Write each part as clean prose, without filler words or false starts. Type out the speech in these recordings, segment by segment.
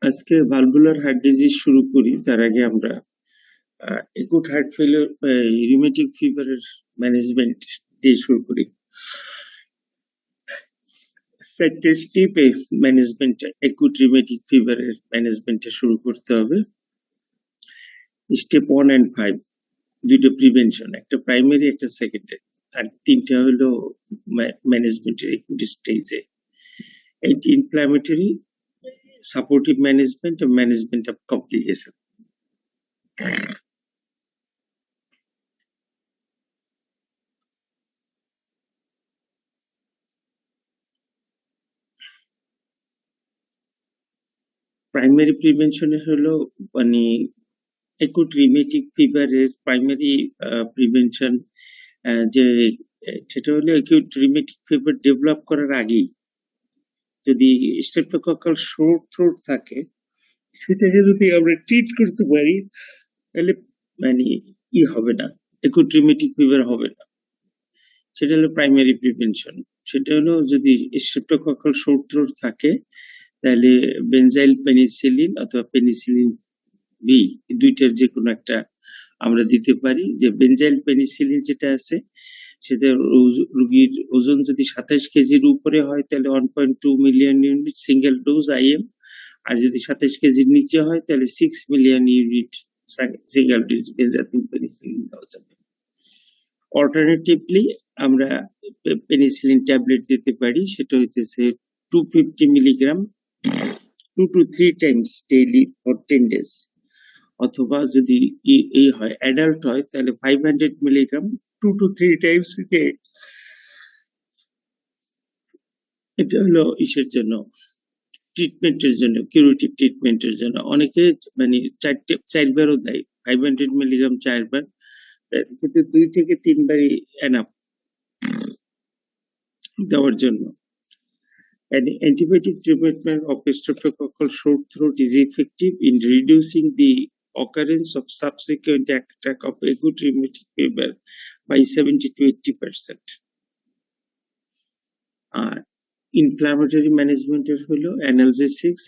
আজকে valvular heart disease শুরু করি। তার আগে আমরা একুট হার্ট ফেলিওর রিউমেটিক ফিভারের ম্যানেজমেন্ট দিয়ে শুরু করি। ফ্যাক্টর স্টেপে ম্যানেজমেন্ট একুট রিউমেটিক ফিভারের ম্যানেজমেন্টে শুরু করতে হবে। স্টেপ 1 and 5 দুটো প্রিভেনশন, একটা প্রাইমারি একটা সেকেন্ডারি, আর তিনটা হলো ম্যানেজমেন্টের একুট স্টেজে। এন্টি ইনফ্ল্যামেটরি, সাপোর্টিভ ম্যানেজমেন্ট ও ম্যানেজমেন্ট অফ কমপ্লিকেশন। প্রাইমারি প্রিভেনশনের হলো মানে একুট রিউমেটিক ফিভারের প্রাইমারি প্রিভেনশন, যে সেটা হলো একুট রিউমেটিক ফিভার ডেভেলপ করার আগেই যদি স্ট্রেপ্টোকক্কাল সোর থ্রোট থাকে, সেটাকে যদি আমরা ট্রিট করতে পারি তাহলে মানে হবে না, একুট রিউমেটিক ফিভার হবে না। সেটা হলো প্রাইমারি প্রিভেনশন। সেটা হলো যদি স্ট্রেপ্টোকক্কাল সোর থ্রোট থাকে তাহলে বেনজাইল পেনিসিলিন অথবা পেনিসিলিন বি, দুইটার যে কোনো একটা আমরা দিতে পারি। যে বেনজাইল পেনিসিলিন যেটা আছে সেটা রোগীর ওজন যদি 27 কেজির উপরে হয় তাহলে 1.2 million unit single dose IM, আর যদি 27 কেজির নিচে হয় তাহলে 6 million unit single dose benzyl penicillin দেওয়া যাবে। অল্টারনেটিভলি আমরা পেনিসিলিন ট্যাবলেট দিতে পারি, সেটা হইতেছে 250 milligram 2 to 3 times daily for 10 days, অথবা যদি এই হয় অ্যাডাল্ট হয় তাহলে 500 milligram 2 to 3 times a day। এটা হলো ইসের জন্য, ট্রিটমেন্টের জন্য, কিউরেটিভ ট্রিটমেন্টের জন্য। অনেকে মানে 4বারও দেয়, 500 মিলিগ্রাম 4 বার, কিন্তু 2 থেকে 3 বারই এনাফ দেওয়ার জন্য। An antibiotic treatment of streptococcal short throat is effective in reducing the occurrence of subsequent attack of acute rheumatic fever by 70 to 80%. Inflammatory ম্যানেজমেন্টের হলো অ্যানালজেসিক্স,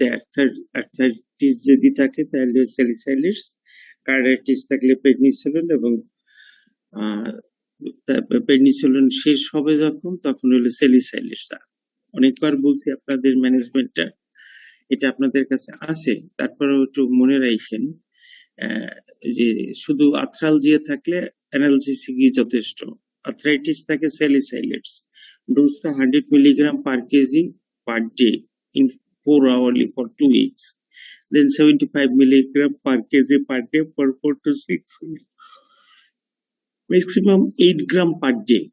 আর্থারাইটিস যদি থাকে তাহলে স্যালিসাইলিস, কার্ডিয়াইটিস থাকলে পেনিসিলিন, এবং পেনিসিলিন শেষ হবে যখন তখন হলো স্যালিসাইলিস। অনেকবার বলছি আপনাদের ম্যানেজমেন্টটা, এটা আপনাদের কাছে আছে, তারপরেও একটু মনে রাখেন যে শুধু আর্থ্রালজিয়া থাকলে অ্যানালজেসিকই যথেষ্ট। আর্থ্রাইটিস থাকে স্যালিসাইলেটস, ডোজটা 100 milligram per KG per day in 4 hourly for 2 weeks, then 75 milligram per kg per day for 4 to 6 weeks, maximum 8 gram per day।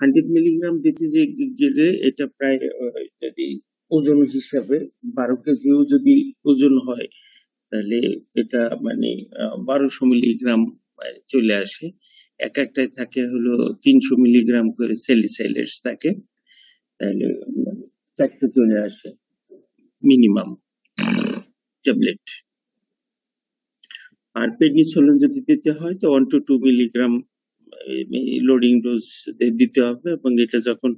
100 milligram দিতে যে গেলে এটা প্রায় যদি ওজন হিসাবে 12 কেজিও যদি ওজন হয় তাহলে এটা মানে 1200 মিলিগ্রাম চলে আসে। একটাই থাকে হলো 300 মিলিগ্রাম করে স্যালিসাইলেটস থাকে, তাহলে 4টা চলে আসে মিনিমাম ট্যাবলেট। আর পেনিসিলিন যদি দিতে হয় তো 1 to 2 মিলিগ্রাম লোডিং ডোজ দিতে হবে, এবং এটা যখন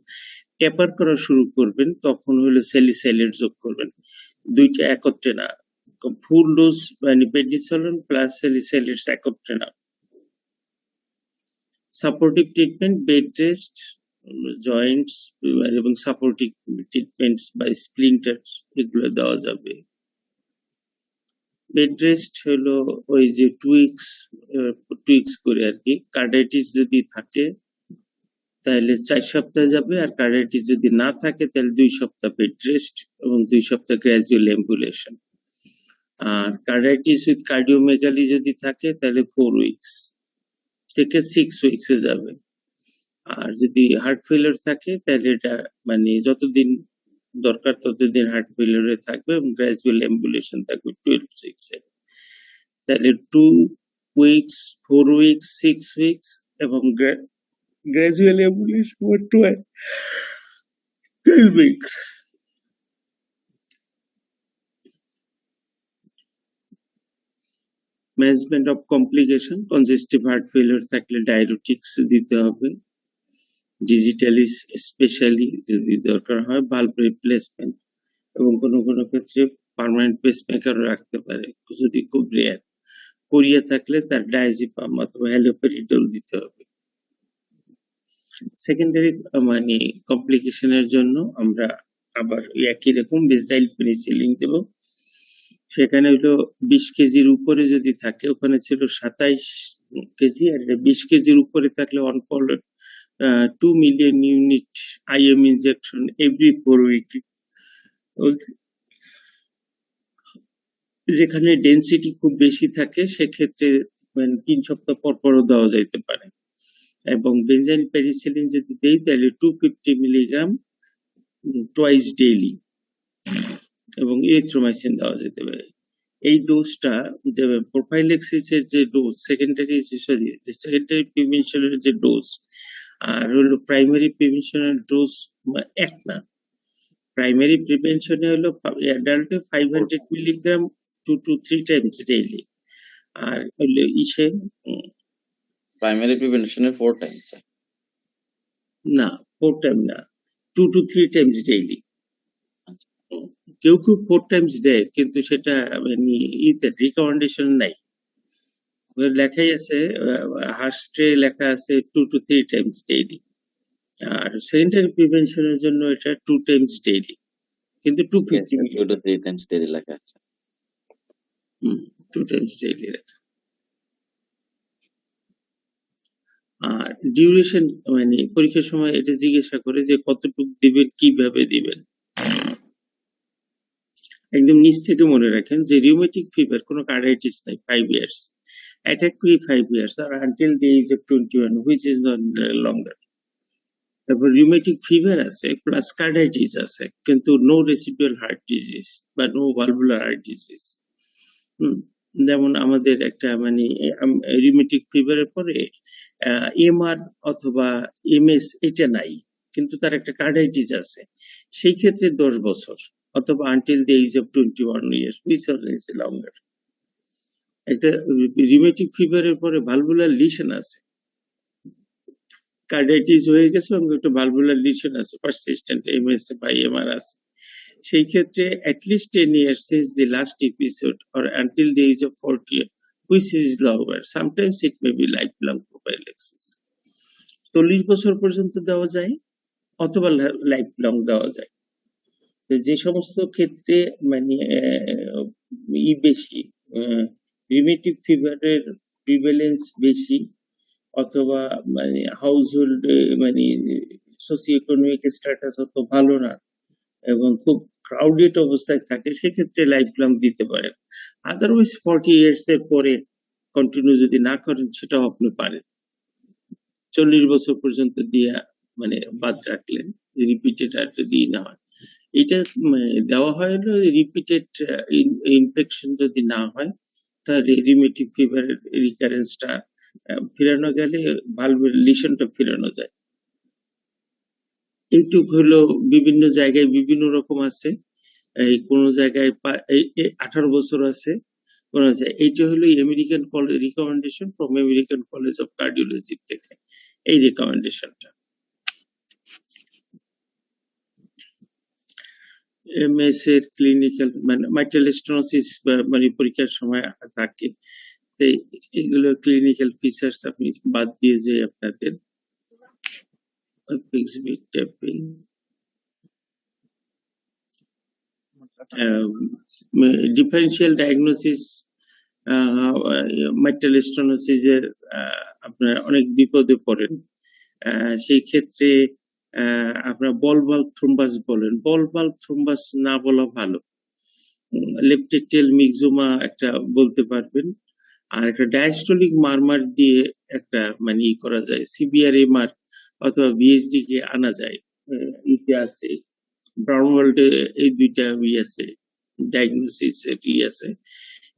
টেপার করা শুরু করবেন তখন হলো স্যালিসাইলেট যোগ করবেন, দুইটা একত্রে না। ফুল ডোজ মানে পেনিসিলিন প্লাস স্যালিসাইলেটস একত্রে না। Supportive treatment, bed rest, Joints এবং সাপোর্টিভ ট্রিটমেন্টস বা স্প্লিন্টার্স এগুলো দেওয়া যাবে। বেড রেস্ট হলো ওই যে 2 উইকস করে আর কি। কার্ডিয়াইটিস যদি থাকে তাহলে 4 সপ্তাহ যাবে, আর কার্ডিয়াইটিস যদি না থাকে তাহলে 2 সপ্তাহ বেড রেস্ট এবং 2 সপ্তাহ গ্র্যাজুয়াল অ্যাম্বুলেশন। আর কার্ডিয়াইটিস উইথ কার্ডিওমেগালি যদি থাকে তাহলে 4 উইকস থেকে 6 উইকসে যাবে। আর যদি হার্ট ফেলিওর থাকে তাহলে এটা মানে যতদিন দরকার ততদিন হার্ট ফেলিওরে থাকবে এবং গ্র্যাজুয়াল অ্যাম্বুলেশন থাকবে 12-6 এ। তাহলে 2 উইকস, 4 উইকস, 6 উইকস এবং gradual ambulation 12 weeks. Management of complication, congestive heart failure থাকলে ডায়ুরেটিক্স দিতে হবে, ডিজিটালি স্পেশালি যদি দরকার হয় ভালভ রিপ্লেসমেন্ট এবং কোনো ক্ষেত্রে পার্মানেন্ট পেসমেকারও রাখতে পারে, যদি খুব রেয়ার। কোরিয়া থাকলে তার ডায়াজিপাম অথবা হ্যালোপেরিডল দিতে হবে। সেকেন্ডারি মানে কমপ্লিকেশনের জন্য আমরা আবার একই রকম বেনজাইল পেনিসিলিন দেব। সেখানে হলো 20 কেজির উপরে যদি থাকে, ওখানে ছিল 27 কেজি, আর 20 কেজির উপরে থাকলে 2 million unit IM injection every 4 weeks। যেখানে ডেন্সিটি খুব বেশি থাকে সেক্ষেত্রে 3 সপ্তাহ পরও দেওয়া যাইতে পারে। এবং বেনজাইল পেনিসিলিন যদি দেই তাহলে 250 মিলিগ্রাম টুয়াইস ডেইলি, এবং ইরিথ্রোমাইসিন দেওয়া যেতে পারে। এই ডোজটা যে প্রোফাইলেক্সিসের যে ডোজ, সেকেন্ডারি প্রিভেনশনের যে ডোজ আর হলো প্রাইমারি প্রিভেনশনের ডোজ এক না। প্রাইমারি প্রিভেনশনে হলো অ্যাডাল্টে 500 মিলিগ্রাম 2 to 3 টাইমস ডেইলি, আর হলো প্রাইমারি প্রিভেনশনে 4 টাইমস না, 4 টাইম না, 2 to 3 টাইমস ডেইলি। কেউ 4 টাইমস দেয়, কিন্তু সেটা মানে রিকমেন্ডেশন নাই। লেখাই আছে, হার্স্টে লেখা আছে 2 to 3 টাইমস ডেইলি, আর সেকেন্ডারি প্রিভেনশনের জন্য এটা 2 টাইমস ডেইলি, কিন্তু 250 2 to 3 টাইমস ডেইলি লেখা আছে। 2 টাইমস ডেইলি। আর ডিউরেশন মানে পরীক্ষার সময় এটা জিজ্ঞাসা করে যে কতটুকু দিবেন, কিভাবে দিবেন। একদম নিচ থেকে মনে রাখেন যে রিউমেটিক ফিভার কোনো কার্ডাইটিস নাই, 5 years, attack free 5 years or until the age of 21, which is not longer. তারপর রিউমেটিক ফিভার আছে প্লাস কার্ডাইটিস আছে, কিন্তু নো রেসিডুয়াল হার্ট ডিজিজ বা নো ভালভুলার হার্ট ডিজিজ। যেমন আমাদের একটা মানে রিউমেটিক ফিভারের পরে এমআর অথবা এমএস এটা নাই, কিন্তু তার একটা কার্ডাইটিস আছে, সেই ক্ষেত্রে 10 বছর অথবা until the age of 21 years, which is longer। একটা রিউমেটিক ফিভারের পরে ভালভুলার লিশন আছে, কার্ডাইটিস হয়ে গেছে এবং একটা ভালভুলার লিশন আছে, পারসিস্টেন্ট এমএস বা এমআর আছে, সেই ক্ষেত্রে at least 10 years since the last episode or until the age of 40, which is longer, sometimes it may be lifelong prophylaxis। 40 বছর পর্যন্ত দেওয়া যায় অথবা লাইফ লং দেওয়া যায়। যে সমস্ত ক্ষেত্রে মানে বেশি রিউমেটিক ফিভারের প্রিভ্যালেন্স বেশি, অথবা মানে হাউসহোল্ড মানে সোশিও ইকোনমিক স্ট্যাটাস অত ভালো না এবং খুব ক্রাউডেড অবস্থায় থাকে, সেক্ষেত্রে লাইফ লং দিতে পারেন। আদারওয়াইজ 40 years এর পরে কন্টিনিউ যদি না করেন সেটাও আপনি পারেন। 40 বছর পর্যন্ত দিয়ে মানে বাদ রাখলেন, রিপিটেড আর যদি না হয়। এটা দেওয়া হয় হলো রিপিটেড ইনফেকশন যদি না হয়, তাহলে রিউমেটিক ফিভারের রিকারেন্সটা ফেরানো গেলে ভালভের লিশনটা ফেরানো যায়। এইটুক হলো বিভিন্ন জায়গায় বিভিন্ন রকম আছে, এই কোন জায়গায় 18 বছর আছে, কোন জায়গায়। এইটা হলো American recommendation from American college of cardiology থেকে, এই রিকমেন্ডেশনটা। এমএস এর ক্লিনিক্যাল মানে মাইট্রাল স্টেনোসিস মানে পরীক্ষার সময় থাকে, এগুলো ক্লিনিক্যাল ফিচার্স আপনি বাদ দিয়ে যে আপনাদের ডিফারেন্সিয়াল ডায়াগনোসিস মাইট্রাল স্টেনোসিসের আপনার অনেক বিপদে পড়েন। সেই ক্ষেত্রে আপনার বল বাল্ব থ্রোম্বাস বলেন, বল বাল্ব থ্রোম্বাস না বলা ভালো, লেফট এট্রিয়াল মিক্সোমা একটা বলতে পারবেন, আর একটা ডায়াস্টোলিক মারমার দিয়ে একটা মানে করা যায়, সিবিআর এমআর অথবা বিএসডি কে আনা যায়। ইতে আছে ব্রাউনওয়ার্ল্ডে এই দুইটা আছে ডায়াগনোসিস আছে,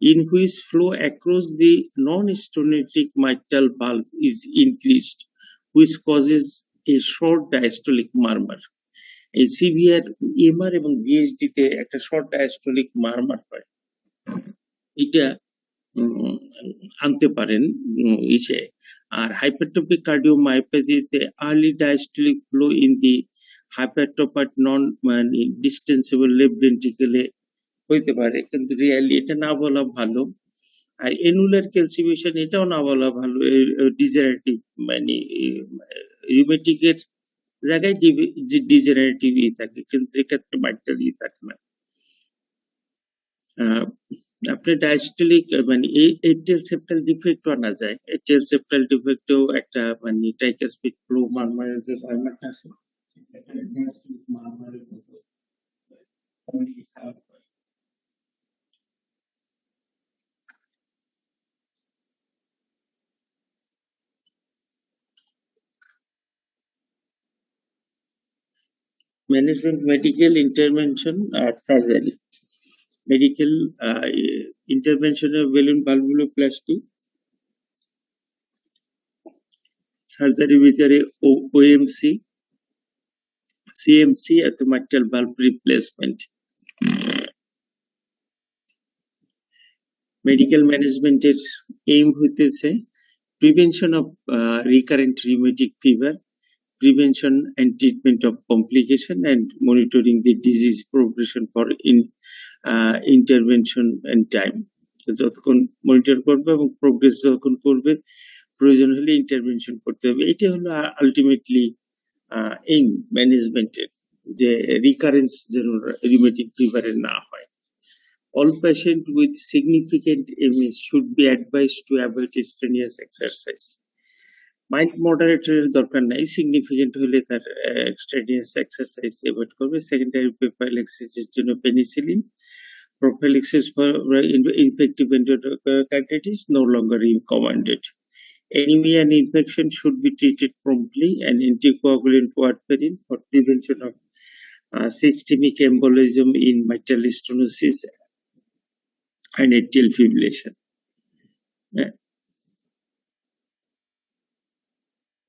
in which flow across the non-stenotic mitral valve is increased, which causes a short diastolic murmur। এই সিভিআর এমআর এবং বিএসডি তে একটা শর্ট ডায়াস্টোলিক মারমার হয়, এটা আনতে পারেন ইসে। আর হাইপারট্রপিক কার্ডিওমায়োপ্যাথিতে early diastolic flow in the hypertrophied non মানে ডিস্টেন্সেবল লেফট ভেন্ট্রিকেলে হইতে পারে, কিন্তু রিয়ালি এটা না বলা ভালো। আর এনুলার ক্যালসিফিকেশন এটাও না বলা ভালো, ডিজেনারেটিভ মানে রিউমেটিকের জায়গায় ডিজেনারেটিভ থাকে, কিন্তু সেক্ষেত্রে মাইট্রাল থাকে না। আপনি ডায়াস্টলিক মানে এই এটিএল সেপ্টাল ডিফেক্ট আনা যায়। এটিএল সেপ্টাল ডিফেক্টেও একটা মানে ট্রাইকাসপিড ফ্লো মারমারের যে ফরম্যাট আছে, সেটা ডায়াস্টলিক মারমারের মতো অনেক খারাপ হয়। ম্যানেজমেন্ট, মেডিকেল ইন্টারভেনশন আর সার্জারি। মেডিকেল ইন্টারভেনশনের বেলুন ভালভুলোপ্লাস্টি, সার্জারির ভিতরে ওএমসি, সিএমসি এত মাইট্রাল ভালভ রিপ্লেসমেন্ট। মেডিকেল ম্যানেজমেন্টের এইম হইতেছে prevention of recurrent rheumatic fever, prevention and treatment of complication, and monitoring the disease progression for intervention and time. যতক্ষণ monitor করবে এবং progress যখন করবে, প্রয়োজন হলে ইন্টারভেনশন করতে হবে। এটা হলো আলটিমেটলি এইম ম্যানেজমেন্টের, যে রিকারেন্স যেন রিউমেটিক ফিভারের না হয়। All patients with significant MS should be advised to avoid strenuous exercise. Mild মডারেটরের দরকার নাই, সিগনিফিকেন্ট হলে তার এক্সট্রেনিয়াস এক্সারসাইজ এভয়েড করবে। সেকেন্ডারি প্রোফাইলাক্সিসের জন্য penicillin, prophylaxis for infective endocarditis no longer recommended. Anemia and infection should be treated promptly, and anticoagulant warfarin for prevention of systemic embolism in mitral stenosis and atrial fibrillation.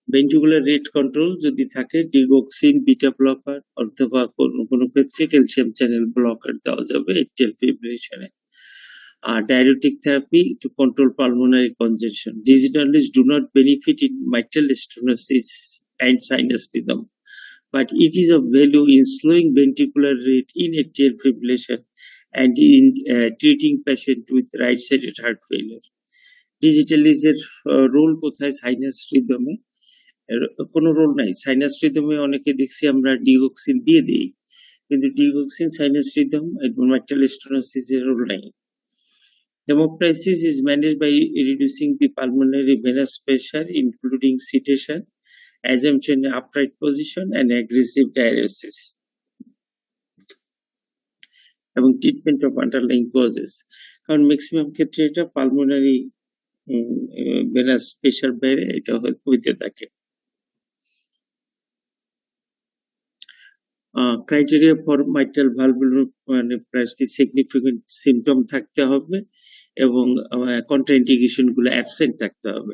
Ventricular rate control যদি থাকে, digoxin, beta blocker অথবা কোনো ক্ষেত্রে calcium channel blocker দেওয়া যাবে atrial ফিব্রিলেশনে। Diuretic therapy to control pulmonary congestion. These drugs do not benefit in mitral stenosis and sinus rhythm, but it is of value in slowing ventricular rate in atrial fibrillation and in treating patient with right-sided heart failure. Digitalis role কোথায়? Sinus রিদমে কোনো role নাই। Sinus রিদমে অনেকে দেখছি আমরা digoxin দিয়ে দিই, কিন্তু ডিগক্সিন সাইনাস রিদম এবং mitral stenosis এর রোল নাই। Hemoptysis is managed by reducing the pulmonary venous pressure, including sedation, assumption in upright position, and aggressive diuresis. এবং ট্রিটমেন্ট অফ আন্ডারলাইং কজেস, কারণ ম্যাক্সিমাম ক্ষেত্রে এটা পালমোনারি ভেনাস প্রেশার বেড়ে এটা হইতে থাকে। Criteria for mitral valvuloplasty significant symptom থাকতে হবে এবং কন্ট্রাইন্ডিকেশন গুলো অ্যাবসেন্ট থাকতে হবে।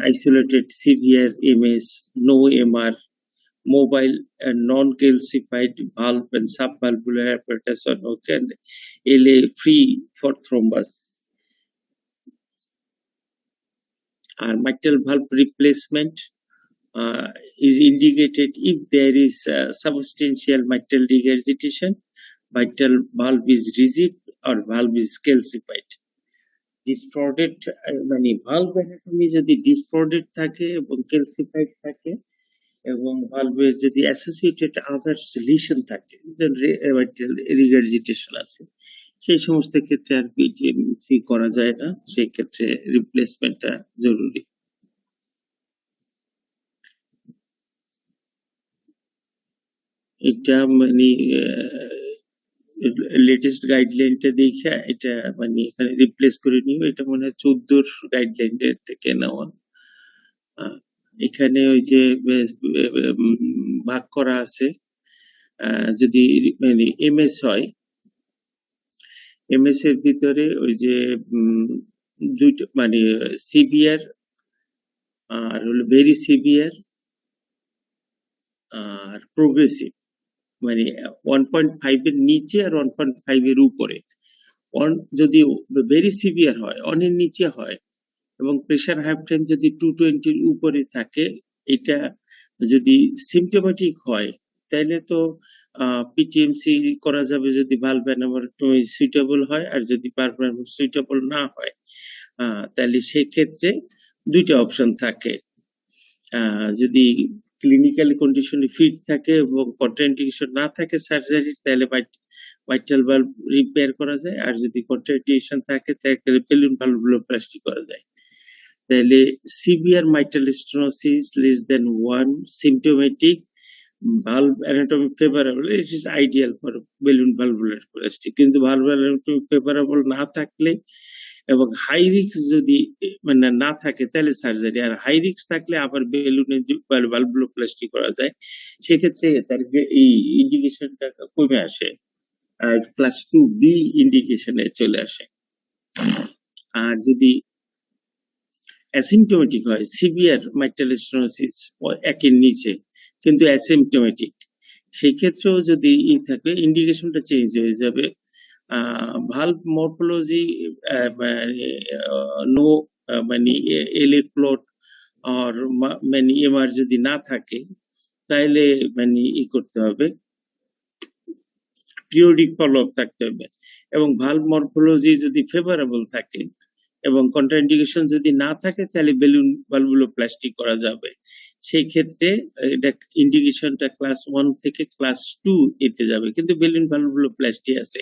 Isolated severe MS, no MR, mobile and non-calcified valve and subvalvular apparatus are not and LA free for thrombus. Mitral valve replacement is indicated if there is substantial mitral regurgitation, mitral valve is rigid or valve is calcified. Distorted মানে valve anatomy যদি distorted থাকে এবং calcified থাকে এবং ভালভের যদি associated others lesion থাকে, regurgitation আছে, সেই সমস্ত ক্ষেত্রে আর পিটিএমসি করা যায় না, সেই ক্ষেত্রে রিপ্লেসমেন্টটা জরুরি। এটা মানে লেটেস্ট গাইডলাইনটা দেখে এটা মানে এখানে রিপ্লেস করে নিও, এটা মনে হয় 14 গাইডলাইনের থেকে নেওয়া। এখানে ওই যে ভাগ করা আছে, যদি মানে এমএস হয়, এমএস এর ভিতরে ওই যে দুইটা মানে সিভিয়ার আর হলো ভেরি সিভিয়ার আর প্রোগ্রেসিভ, মানে 1.5 এর নিচে আর 1.5 এর উপরে। যদি ভেরি সিভিয়ার হয়, অনেক নিচে হয় এবং প্রেশার হাইপ টাইম যদি 220 এর উপরে থাকে, এটা যদি সিমটোমেটিক হয় তাইলে তো পিটিএমসি করা যাবে যদি ভালভ অ্যানাটমি সুইটেবল হয়, আর যদি ভালভ অ্যানাটমি সুইটেবল না হয় তাহলে সেক্ষেত্রে দুইটা অপশন থাকে। যদি ক্লিনিক্যাল কন্ডিশনে ফিট থাকে এবং কন্ট্রাইন্ডিকেশন না থাকে সার্জারি, তাহলে মাইট্রাল ভালভ রিপেয়ার করা যায়, আর যদি কন্ট্রাইন্ডিকেশন থাকে তাহলে বেলুন ভালভুলোপ্লাস্টি করা যায়। তাহলে severe mitral stenosis less than 1 symptomatic valve anatomy favorable, it is ideal for balloon valvuloplasty। কিন্তু valve anatomy favorable না থাকলে এবং হাই রিস্ক যদি মানে না থাকে তাহলে সার্জারি, আর হাই রিস্ক থাকলে আবার বেলুনের ভালভুলোপ্লাস্টি করা যায়। সেক্ষেত্রে তার এই ইন্ডিকেশনটা কমে আসে আর ক্লাস 2B ইন্ডিকেশনে চলে আসে। আর যদি অ্যাসিমটোমেটিক হয়, সিভিয়ার মাইট্রাল স্টেনোসিস একের নিচে কিন্তু অ্যাসিমটোমেটিক, সেই ক্ষেত্রেও যদি থাকে ইন্ডিকেশনটা চেঞ্জ হয়ে যাবে। ভালভ মরফোলজি নো মানে এলএ প্লট আর মানে এমআর যদি না থাকে তাহলে মানে করতে হবে, পিরিয়ডিক ফলো আপ থাকতে হবে। এবং ভালভ মরফোলজি যদি ফেভারেবল থাকে এবং কন্ট্রাইন্ডিকেশন যদি না থাকে তাহলে বেলুন ভালভুলোপ্লাস্টি করা যাবে। সেই ক্ষেত্রে এটা ইন্ডিকেশনটা ক্লাস 1 থেকে ক্লাস 2 এতে যাবে, কিন্তু বেলুন ভালভুলোপ্লাস্টি আছে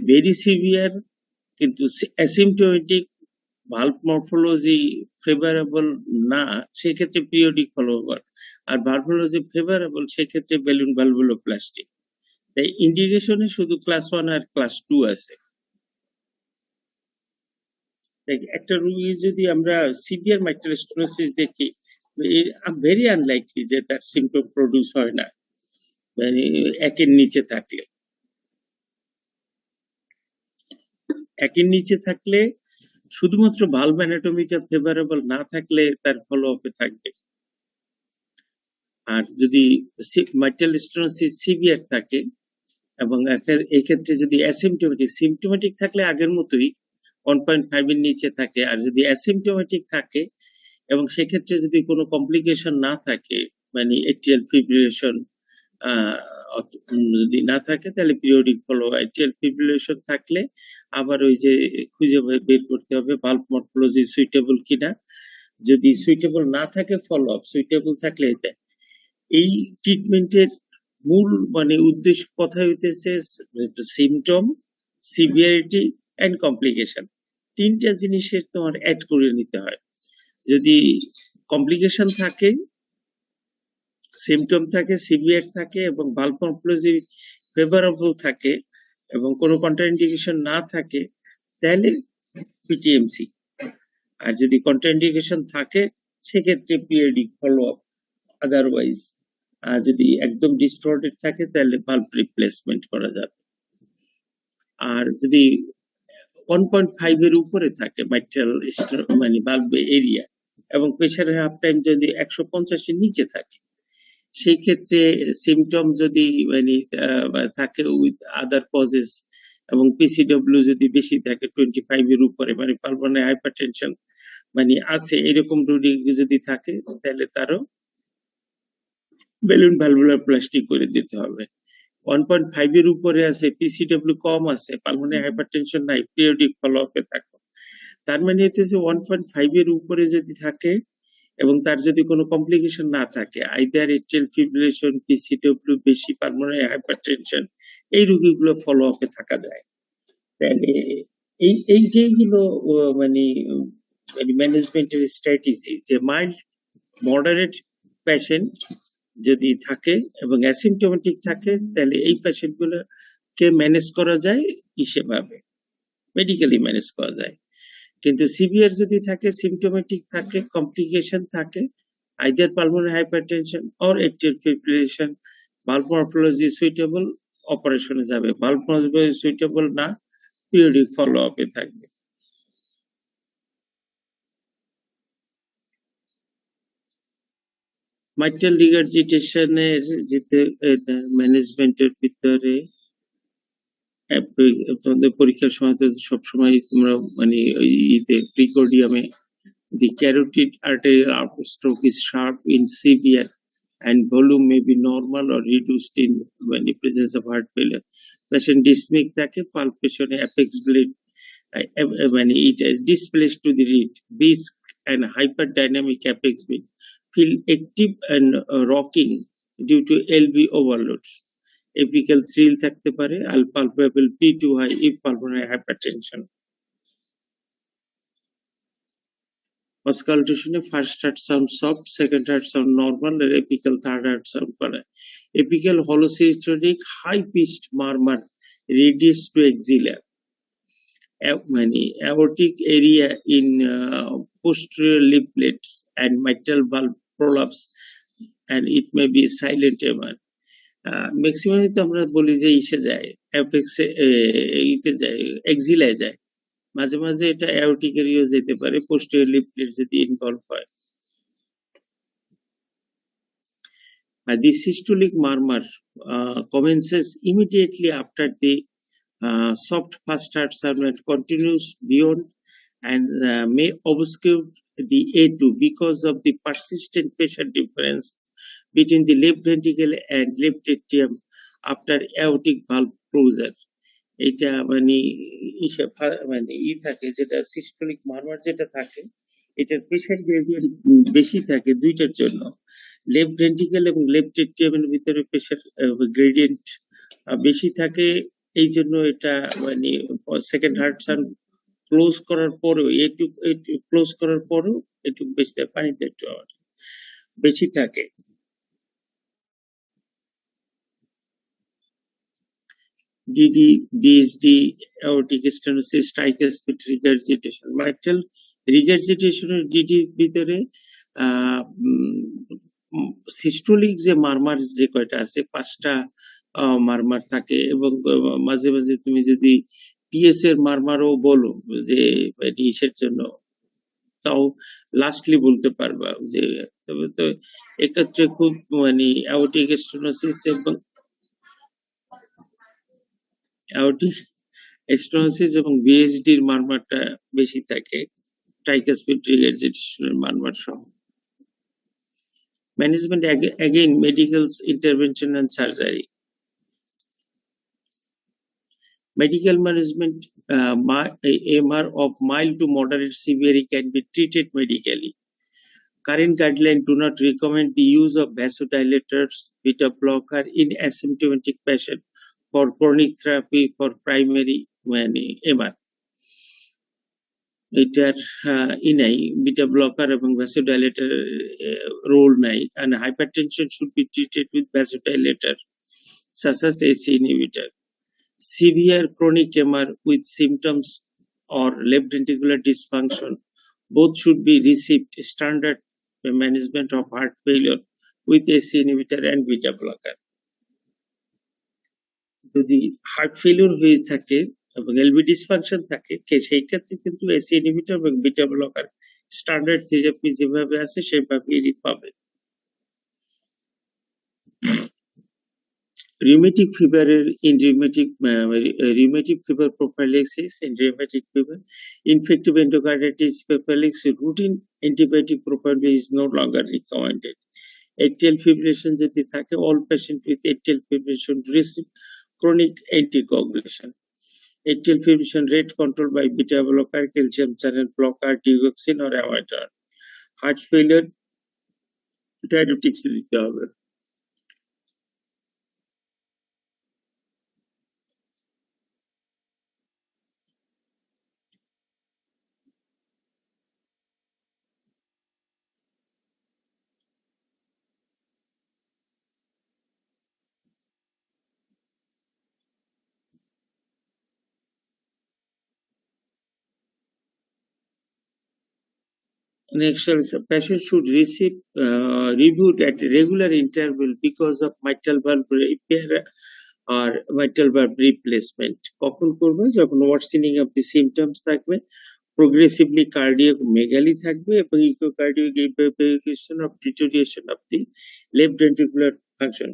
ভেরি সিভিয়ার কিন্তু অ্যাসিমটোমেটিক, ভালভ মরফোলজি ফেভারেবল না, সেক্ষেত্রে পিরিয়ডিক ফলো আপ, আর ভালভোলজি ফেভারেবল সেক্ষেত্রে বেলুন ভালভুলোপ্লাস্টি। তাই ইন্ডিকেশনে শুধু ক্লাস 1 আর ক্লাস 2 আছে। একটা রোগী যদি আমরা সিভিয়ার মাইট্রাল স্টেনোসিস দেখি, ভেরি আনলাইকলি যে তার সিমটম প্রডিউস হয় না মানে একের নিচে থাকলে। একের নিচে থাকলে শুধুমাত্র ভালভ অ্যানাটমিটা ফেভারেবল না থাকলে তার ফলো আপে থাকবে। আর যদি মাইট্রাল স্টেনোসিস সিভিয়ার থাকে এবং এক্ষেত্রে যদি অ্যাসিমটোমেটিক, সিমটোমেটিক থাকলে আগের মতোই 1.5 এর নিচে থাকে, আর যদি অ্যাসিমটোমেটিক থাকে এবং সেক্ষেত্রে যদি কোনো কমপ্লিকেশন না থাকে মানে এট্রিয়াল ফিব্রিলেশন যদি না থাকে তাহলে পিরিয়ডিক ফলো। এট্রিয়াল ফিব্রিলেশন থাকলে আবার ওই যে খুঁজে বের করতে হবে ভালভ মরফোলজি সুইটেবল কিনা, যদি সুইটেবল না থাকে ফলো আপ, সুইটেবল থাকলে এই ট্রিটমেন্টের মূল মানে উদ্দেশ্য কথা হইতেছে সিমটম, সিভিয়ারিটি এন্ড কমপ্লিকেশন, তিনটা জিনিসের তোমার অ্যাড করে নিতে হয়। যদি কমপ্লিকেশন থাকে, সিমটম থাকে, সিভিয়ার থাকে এবং ভালভ মরফোলজি ফেভারেবল থাকে এবং কোনো কন্ট্রাইন্ডিকেশন না থাকে তাহলে পিটিএমসি, আর যদি কন্ট্রাইন্ডিকেশন থাকে সেক্ষেত্রে পিরিয়ডিক ফলো আপ, আদারওয়াইজ যদি একদম ডিস্টর্টেড থাকে তাহলে ভালভ রিপ্লেসমেন্ট করা যাবে। আর যদি 1.5 এর উপরে থাকে মাইট্রাল মানে ভালভ এরিয়া এবং প্রেসারের হাফ টাইম যদি 150 এর নিচে থাকে, সেই ক্ষেত্রে সিমটম যদি মানে থাকে উইথ আদার কজেস এবং পিসিডব্লিউ যদি বেশি থাকে 25 এর উপরে মানে পালমোনারি হাইপারটেনশন মানে আছে এরকম রোগী যদি থাকে তাহলে তারও বেলুন ভালভুলোপ্লাস্টি করে দিতে হবে। 1.5 এর উপরে আছে, পিসিডব্লিউ কম আছে, পালমোনারি হাইপারটেনশন নাই, পিরিয়ডিক ফলো আপে থাকো। তার মানে হচ্ছে 1.5 এর উপরে যদি থাকে এবং তার যদি কোনো কমপ্লিকেশন না থাকে, আইদার এট্রিয়াল ফিব্রিলেশন, পিসিডব্লিউ বেশি, পালমোনারি হাইপারটেনশন, এই রোগীগুলো ফলো আপে থাকা যায়। তাহলে এইগুলো মানে ম্যানেজমেন্টের স্ট্র্যাটেজি, যে মাইল্ড মডারেট পেশেন্ট যদি থাকে এবং অ্যাসিমটোমেটিক থাকে তাহলে এই পেশেন্ট গুলোকে ম্যানেজ করা যায় সেভাবে মেডিকেলি ম্যানেজ করা যায়। কিন্তু সিভিয়ার যদি থাকে, সিমটোমেটিক থাকে, কমপ্লিকেশন থাকে, either pulmonary hypertension or atrial fibrillation, valve morphology suitable, অপারেশনে যাবে। ভালভ মরফোলজি সুইটেবল না, পিরিয়ডিক ফলো আপে থাকবে। মাইট্রাল রিগার্জিটেশনের যেতে ম্যানেজমেন্টের ভিতরে তোমাদের পরীক্ষার সময় তো সবসময় তোমরা মানে প্রিকোর্ডিয়ামে the carotid arterial outflow stroke is sharp in severe and volume may be normal or reduced in when the presence of heart failure. Patient dyspneic থাকে, palpation apex blade when it is displaced to the reed, bisque and hyperdynamic apex blade feel active and rocking due to LV overload. Apical thrill থাকতে পারে, palpable P2 high if pulmonary hypertension. Auscultation first heart sound soft, second heart sound normal, and apical third heart sound করে। Apical holosystolic high pitched murmur reduced to axilla. Aortic area in posterior leaflets and mitral valve prolapse, and it may be silent tremor. Maximum তো আমরা বলি যে ইসে যায়, অ্যাপেক্সে ইতে যায়, এক্সিলায় যায়। মাঝে মাঝে এটা অ্যাওরটিক এরিয়াও যেতে পারে, পোস্টেরিয়র লিফলেট যদি ইনভলভ হয়। The systolic murmur commences immediately after the soft first heart sound and continues beyond and may obscure the A2 because of the persistent pressure difference between the left ventricle and left atrium after aortic valve closure. এটা মানে থাকে যেটা systolic মারমার যেটা থাকে, এটার pressure gradient বেশি থাকে দুইটার জন্য। লেফট ভেন্ট্রিকেল এবং লেফট এট্রিয়ামের ভিতরে প্রেশার গ্রেডিয়েন্ট বেশি থাকে, এই জন্য এটা মানে সেকেন্ড হার্ট সাউন্ড ক্লোজ করার পরেও ক্লোজ করার পরেও একটু বেশি থাকে, পানিতে একটু বেশি থাকে। DD, BSD, aortic stenosis, tricuspid regurgitation, mitral regurgitation DD ভিতরে সিস্টোলিক যে মারমার যে কয়টা আছে, 5টা মারমার থাকে এবং মাঝে মাঝে তুমি যদি টিএস এর মারমারও বলো যে ইসের জন্য, তাও লাস্টলি বলতে পারবা যে, তবে তো এক্ষেত্রে খুব মানে অ্যাওর্টিক স্টেনোসিস এবং অ্যাওর্টিক স্টেনোসিস এবং বিএসডির মারমারটা বেশি থাকে, ট্রাইকাসপিড রিগারজিটেশনের মারমার সহ। Management again medical intervention and surgery. Medical management MR of mild to moderate severity can be treated medically. Current guidelines do not recommend the use of vasodilators, beta blocker in asymptomatic patient for chronic therapy for primary MR. এটার নাই, beta blocker এবং vasodilator role নাই, and hypertension should be treated with vasodilator such as ACE inhibitor. Severe chronic MR with symptoms or left ventricular dysfunction, both should be received standard management of heart failure with ACE inhibitor and beta blocker. যদি heart failure হয়ে থাকে এবং LV dysfunction থাকে, সেই ক্ষেত্রে কিন্তু AC inhibitor এবং beta blocker standard therapy যেভাবে আছে সেভাবেই পাবে। Rheumatic fever in rheumatic fever prophylaxis in rheumatic fever, infective endocarditis prophylaxis, routine antibiotic prophylaxis is no longer recommended. Atrial fibrillation যদি থাকে, all patient with atrial fibrillation receive chronic anticoagulation. Atrial fibrillation rate controlled by beta blocker, calcium channel blocker, digoxin or amitriptyline. Heart failure diuretics দিতে হবে। Next is patient should receive reviewed at regular interval because of mitral valve repair or mitral valve replacement. কখন করবে? যখন worsening of the symptoms থাকবে, progressively cardiac megaly থাকবে এবং echocardiac evacuation of deterioration of the left ventricular function.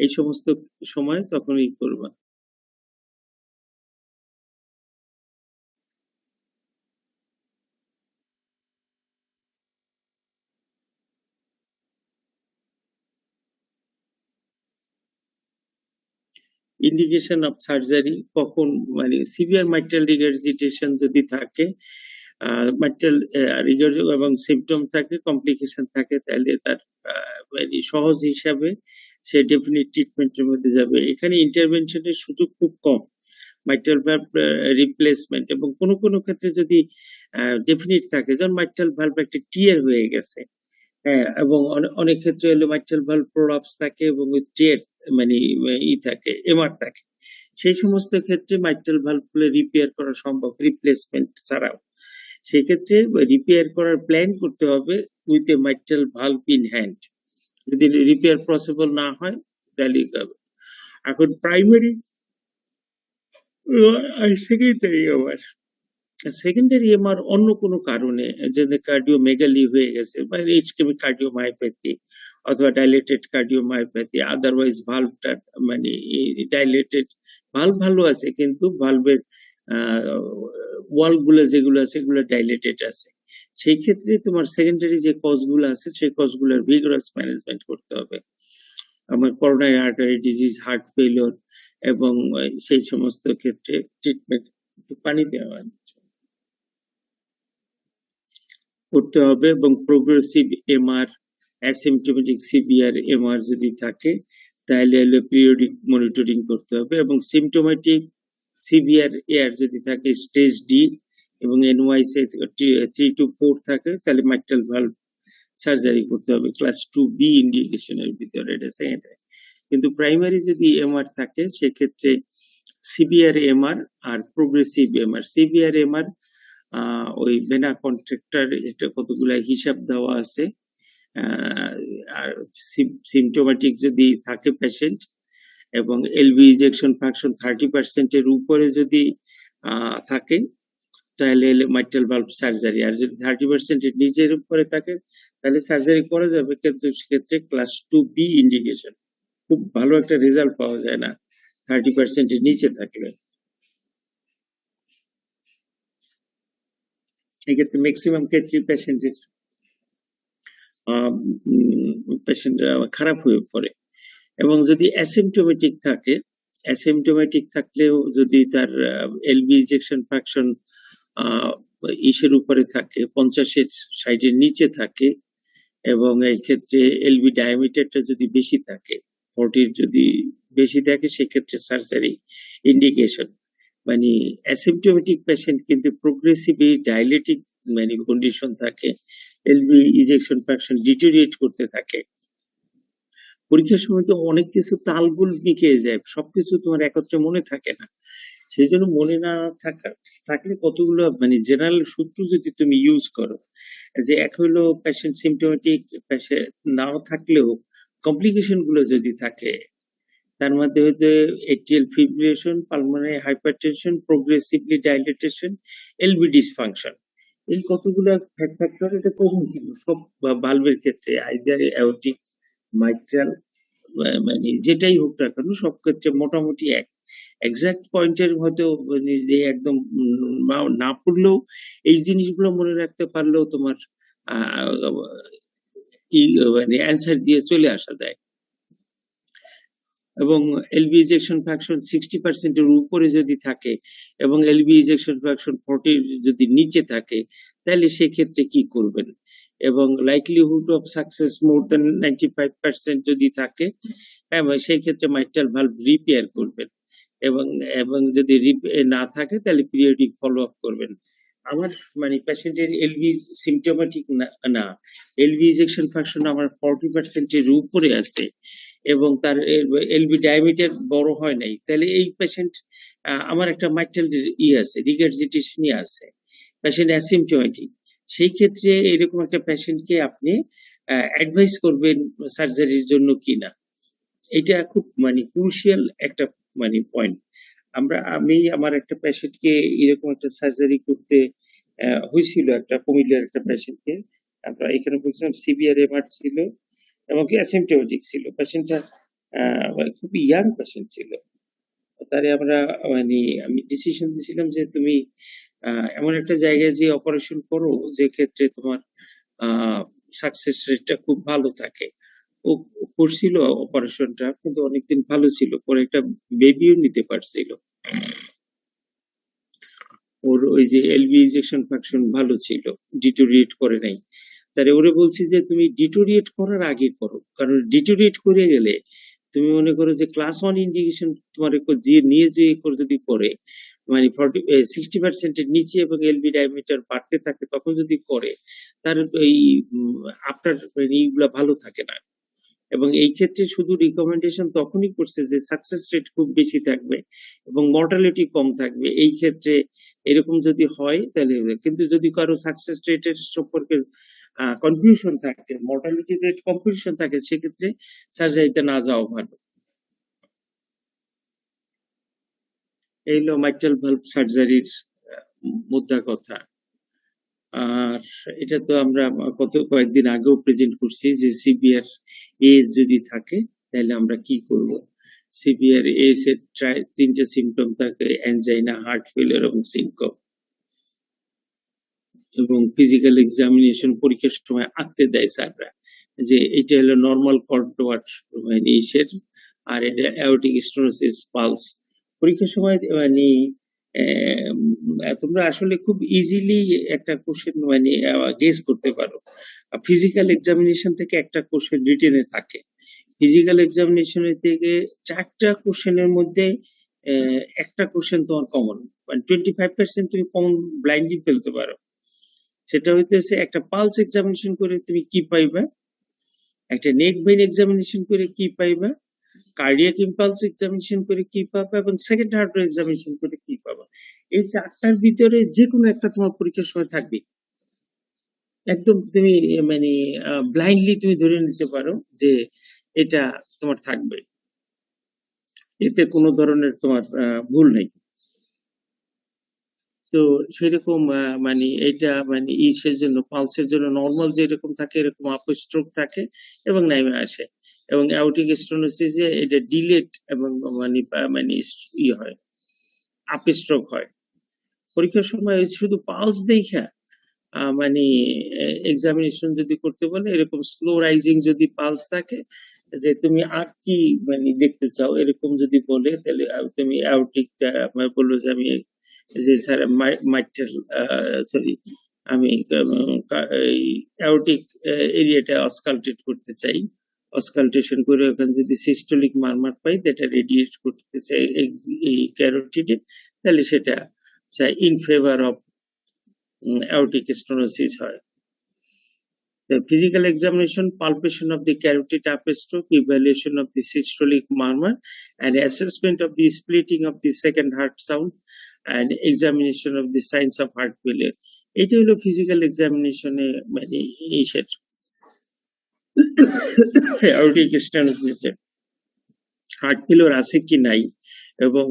এই সমস্ত সময় তখনই করবা। ইন্ডিকেশন অফ সার্জারি কখন, মানে সিভিয়ার মাইট্রাল রিগার্জিটেশন যদি থাকে, মাইট্রাল এবং সিমটম থাকে, কমপ্লিকেশন থাকে, তাহলে তার মানে সহজ হিসাবে সে ডেফিনিট ট্রিটমেন্টের মধ্যে যাবে। এখানে ইন্টারভেনশনের সুযোগ খুব কম। মাইট্রাল ভালভ রিপ্লেসমেন্ট এবং কোনো ক্ষেত্রে যদি ডেফিনিট থাকে, যেমন মাইট্রাল ভালভ একটা টিয়ার হয়ে গেছে, হ্যাঁ, এবং অনেক ক্ষেত্রে হলো মাইট্রাল ভালভ প্রোলাপস থাকে এবং টিয়ার মানে থাকে, এমআর থাকে। সেই সমস্ত ক্ষেত্রে মাইট্রাল ভালভ গুলো রিপেয়ার করা সম্ভব রিপ্লেসমেন্ট ছাড়াও। সেই ক্ষেত্রে রিপেয়ার করার প্ল্যান করতে হবে with a mitral valve in hand. যদি রিপেয়ার পসিবল না হয় তাহলে হবে। এখন প্রাইমারি আর সেকেন্ডারি আবার সেকেন্ডারি এমআর অন্য কোনো কারণে, যে কার্ডিওমেগালি হয়ে গেছে বা ইসকেমিক কার্ডিওমায়োপ্যাথি অথবা ডাইলেটেড কার্ডিওমায়োপ্যাথি, আদারওয়াইজ ভালভটা মানে ডাইলেটেড, ভালভ ভালো আছে কিন্তু ভালভের ওয়াল গুলো যেগুলো আছে সেগুলো ডাইলেটেড আছে। সেই ক্ষেত্রে তোমার সেকেন্ডারি যে কজগুলো আছে সেই কজগুলোর ভিগারাস ম্যানেজমেন্ট করতে হবে। আমার coronary artery disease, heart failure এবং সেই সমস্ত ক্ষেত্রে ট্রিটমেন্ট পানি দেওয়া করতে হবে এবং progressive MR, asymptomatic severe MR যদি থাকে তাহলে হলো পিরিয়ডিক মনিটরিং করতে হবে, এবং সিমটোমেটিক সিভিয়ার এয়ার যদি থাকে স্টেজ ডি এবং এনওয়াইসি 3 to 4 থাকে তাহলে মাইট্রাল ভালভ সার্জারি করতে হবে ক্লাস 2B ইন্ডিকেশনের ভিতরে, এটা সেকেন্ডারি। কিন্তু প্রাইমারি যদি এমআর থাকে সেক্ষেত্রে সিভিয়ার এমআর আর প্রোগ্রেসিভ এমআর। সিভিয়ার এমআর ওই ভেনা কন্ট্রাক্টর এটা কতগুলা হিসাব দেওয়া আছে, আর সিমটোমেটিক যদি থাকে পেশেন্ট এবং এলভি ইজেকশন ফ্র্যাকশন 30% এর উপরে যদি থাকে তাহলে মাইট্রাল ভালভ সার্জারি, আর যদি 30% এর নিচের উপরে থাকে তাহলে সার্জারি করা যাবে, কিন্তু সেক্ষেত্রে ক্লাস 2B ইন্ডিকেশন। খুব ভালো একটা রেজাল্ট পাওয়া যায় না 30% এর নিচে থাকলে। এক্ষেত্রে ম্যাক্সিমাম ক্ষেত্রে পেশেন্টের খারাপ হয়ে পড়ে। এবং যদি অ্যাসিম্পটোমেটিক থাকে, অ্যাসিম্পটোমেটিক থাকলেও যদি তার এলবি ইজেকশন ফ্র্যাকশন ইসের উপরে থাকে, 50-60 নিচে থাকে, এবং এই ক্ষেত্রে এলবি ডায়ামিটারটা যদি বেশি থাকে, 40 যদি বেশি থাকে, সেক্ষেত্রে সার্জারি ইন্ডিকেশন। মানে অ্যাসিম্পটোমেটিক পেশেন্ট কিন্তু প্রোগ্রেসিভলি ডাইলেটিক মানে কন্ডিশন থাকে, এলবি ইজেকশন ফ্র্যাকশন ডিটোরিয়েট করতে থাকে। পরীক্ষার সময় তো অনেক কিছু তালগোল মিলিয়ে যায়, সবকিছু তোমার একত্রে মনে থাকে না। সেই জন্য মনে না থাকলে কতগুলো মানে জেনারেল সূত্র যদি তুমি ইউজ করো, যে এক হলো পেশেন্ট সিমটোমেটিক পেশেন্ট নাও থাকলেও কমপ্লিকেশন গুলো যদি থাকে, তার মধ্যে হয়তো atrial fibrillation, pulmonary hypertension, progressively dilatation, LB dysfunction, এই কতগুলো ফ্যাক্টর এটা কমন কিন্তু সব ভালভের ক্ষেত্রে, আইদার অ্যাওর্টিক, মাইট্রাল, মানে যেটাই হোক না কেন সব ক্ষেত্রে মোটামুটি এক। এক্সাক্ট পয়েন্টের হয়তো মানে যে একদম না পড়লেও এই জিনিসগুলো মনে রাখতে পারলেও তোমার মানে অ্যান্সার দিয়ে চলে আসা যায়। এবং এলবি ইজেকশন ফ্র্যাকশন 60% এর উপরে যদি থাকে এবং এলবি ইজেকশন ফ্র্যাকশন 40 যদি নিচে থাকে তাহলে সেক্ষেত্রে কি করবেন, এবং likelihood of success more than 95% যদি থাকে, সেই ক্ষেত্রে মাইট্রাল ভালভ রিপেয়ার করবেন, এবং যদি না থাকে তাহলে পিরিয়ডিক ফলো আপ করবেন। আমার মানে পেশেন্টের এলবি সিমটোমেটিক না, এলবি ইজেকশন ফ্র্যাকশন আমার 40% এর উপরে আছে এবং তার এলবি ডায়ামিটার বড় হয় নাই, তাহলে এই পেশেন্ট আমার একটা মাইট্রাল আছে, রিগার্জিটেশন আছে, পেশেন্ট অ্যাসিমটোমেটিক। সেই ক্ষেত্রে এরকম একটা পেশেন্টকে আপনি অ্যাডভাইস করবেন সার্জারির জন্য কিনা, এটা খুব মানে ক্রুশিয়াল একটা মানে পয়েন্ট। আমি আমার একটা পেশেন্টকে এরকম একটা সার্জারি করতে হয়েছিল, একটা কুমিল্লার একটা পেশেন্টকে। আমরা এখানে বলছিলাম সিভিয়ার এমআর ছিল এবং অ্যাসিমটোমেটিক ছিল। পেশেন্টটা খুব ইয়াং পেশেন্ট ছিল। তারে আমরা মানে আমি ডিসিশন দিয়েছিলাম যে তুমি এমন একটা জায়গায় যে অপারেশন করো যে ক্ষেত্রে তোমার সাকসেস রেটটা খুব ভালো থাকে। ও করছিল অপারেশনটা, কিন্তু অনেকদিন ভালো ছিল, পরে একটা বেবিও নিতে পারছিল। ওর ওই যে এলবি ইনজেকশন ফাংশন ভালো ছিল, ডিটোরিয়েট করে নাই। তাহলে ওরে বলছি যে তুমি ডিটোরিয়েট করার আগে করো, কারণ ডিটোরিয়েট করে গেলে তুমি মনে করো যে ক্লাস 1 ইন্ডিকেশন তোমার যে নিয়ে যে যদি করে মানে 60% এর নিচে এবং এলবি ডায়ামিটার বাড়তে থাকে, তখন যদি করে তার এই আফটার এইগুলা ভালো থাকে না। এবং এই ক্ষেত্রে শুধু রিকমেন্ডেশন তখনই করছে যে সাকসেস রেট খুব বেশি থাকবে এবং মর্টালিটি কম থাকবে। এই ক্ষেত্রে এরকম যদি হয় তাহলে, কিন্তু যদি কারো সাকসেস রেটের সম্পর্কে কনফিউশন থাকে, মর্টালিটি রেট কনফিউশন থাকে, সেক্ষেত্রে সার্জারিতে না যাওয়া ভালো। এই হলো মাইট্রাল ভালভ সার্জারির মুদ্রা কথা। আর এটা তো আমরা কয়েকদিন আগেও প্রেজেন্ট করছি যে সিভিয়ার এজ যদি থাকে তাহলে আমরা কি করব। সিভিয়ার এজ এর 3টে সিমটম থাকে: অ্যানজাইনা, হার্ট ফেলিয়ার এবং সিনকপ। এবং ফিজিক্যাল এক্সামিনেশন পরীক্ষার সময় আঁকতে দেয় স্যাররা যে এটা হলো নর্মাল কর্ডোয়ার ইসের, আর এটা অ্যাওর্টিক স্টেনোসিস পালস। পরীক্ষার সময় মানে তোমরা আসলে খুব ইজিলি একটা কোশ্চেন মানে গেস করতে পারো। ফিজিক্যাল এক্সামিনেশন থেকে একটা কোশ্চেন রিটেনে থাকে। ফিজিক্যাল এক্সামিনেশনের থেকে 4টা কোশ্চেনের মধ্যে একটা কোশ্চেন তোমার কমন, মানে 25% তুমি কমন ব্লাইন্ডলি ফেলতে পারো। সেটা হইতেছে একটা পালস এক্সামিনেশন করে তুমি কি পাইবা, একটা নেক ভেইন এক্সামিনেশন করে কি পাইবা, কার্ডিয়াক ইম্পালস এক্সামিনেশন করে কি পাবা, এবং সেকেন্ড হার্ট এক্সামিনেশন করে কি পাবা। এই 4টার ভিতরে যে কোনো একটা তোমার পরীক্ষার সময় থাকবে। একদম তুমি মানে ব্লাইন্ডলি তুমি ধরে নিতে পারো যে এটা তোমার থাকবে, এতে কোনো ধরনের তোমার ভুল নেই। তো সেরকম মানে এটা মানে ইসের জন্য, পালসের জন্য নর্মাল যেরকম থাকে এরকম আপ স্ট্রোক থাকে এবং নেমে আসে, এবং অ্যাওর্টিক স্টেনোসিসে এটা ডিলেট এবং মানে মানে হয়, আপ স্ট্রোক হয়। পরীক্ষার সময় শুধু পালস দেখা মানে এক্সামিনেশন যদি করতে বলে, এরকম স্লো রাইজিং যদি পালস থাকে, যে তুমি আর কি মানে দেখতে চাও এরকম যদি বলে, তাহলে তুমি অ্যাওর্টিকটা বললো যে আমি যে স্যার মাইট্রাল সরি আমি অ্যাওর্টিক এরিয়াটা অসকালটেট করতে চাই। অসকালটেশন করে ওখানে যদি সিস্টোলিক মারমার পাই, যেটা রেডিয়েট করতে চাই এই ক্যারোটিডে, তাহলে সেটা in favour of aortic stenosis হয়। The physical examination, palpation of the carotid upstroke, evaluation of the systolic murmur, and assessment of the splitting of the second heart sound, and examination of the signs of heart failure. এটা হলো physical এক্সামিনেশনে মানে ইসের aortic স্টেনোসিসের heart failure আছে কি নাই, এবং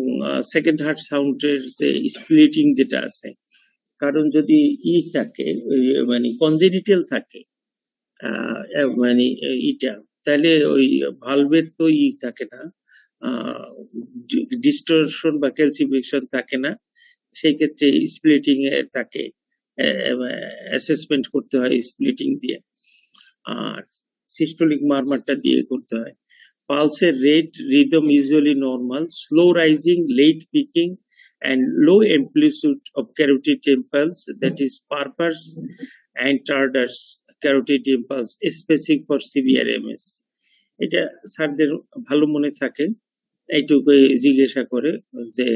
second heart সাউন্ডের যে স্প্লিটিং যেটা আছে। কারণ যদি থাকে মানে কনজেনিটাল থাকে মানে ইটা, তাহলে ওই ভালভের তো থাকে না, ডিস্টরশন বা ক্যালসিফিকেশন থাকে না, সেই ক্ষেত্রে স্প্লিটিং এর থাকে, অ্যাসেসমেন্ট করতে হয় স্প্লিটিং দিয়ে, আর সিস্টোলিক মারমারটা দিয়ে করতে হয়। পালসের rate rhythm usually normal, slow rising, late peaking, and low amplitude of carotid impulse, that is purpose and tardus carotid impulse, specific for severe MS. এটা স্যারদের ভালো মনে থাকে, এইটুকু জিজ্ঞাসা করে যে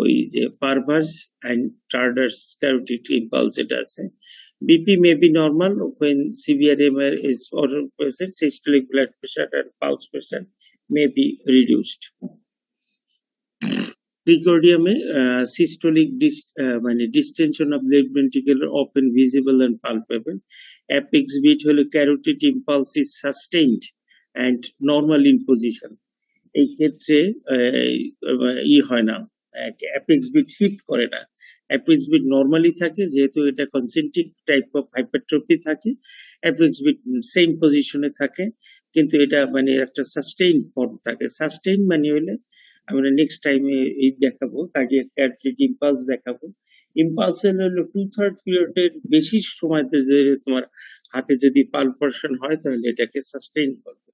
ওই যে পারভার্স and tardus carotid impulse এটা আছে। BP may be normal when severe MR is present, systolic blood pressure and pulse pressure may be reduced. Precordium systolic মানে distension of left ventricle often visible and palpable. Apex beat হলো carotid impulse is sustained and normal in position. এই ক্ষেত্রে হয় না, apex bit shift করে না, apex bit normally থাকে, যেহেতু এটা কনসেন্ট্রিক টাইপ অফ হাইপারট্রফি থাকে, অ্যাপেক্স বিট সেম পজিশনে থাকে, কিন্তু এটা মানে একটা সাস্টেইন ফর্ম থাকে। সাস্টেইন মানে হলে আমরা নেক্সট টাইমে এই দেখাবো, কার্ডিয়াক ক্যারোটিড ইম্পালস দেখাবো। ইম্পালস হলো 2/3 পিরিয়ডের বেশি সময়তে তোমার হাতে যদি পালপারেশন হয় তাহলে এটাকে সাস্টেইন করবে।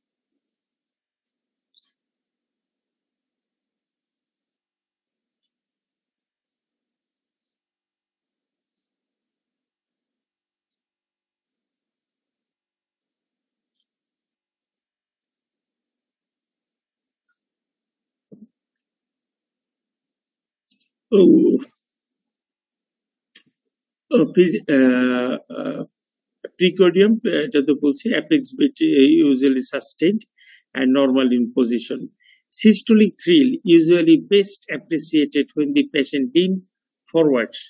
Precordium, এটা তো বলছি, apex bit usually sustained and normal in position. Systolic thrill usually best appreciated when the patient leans forwards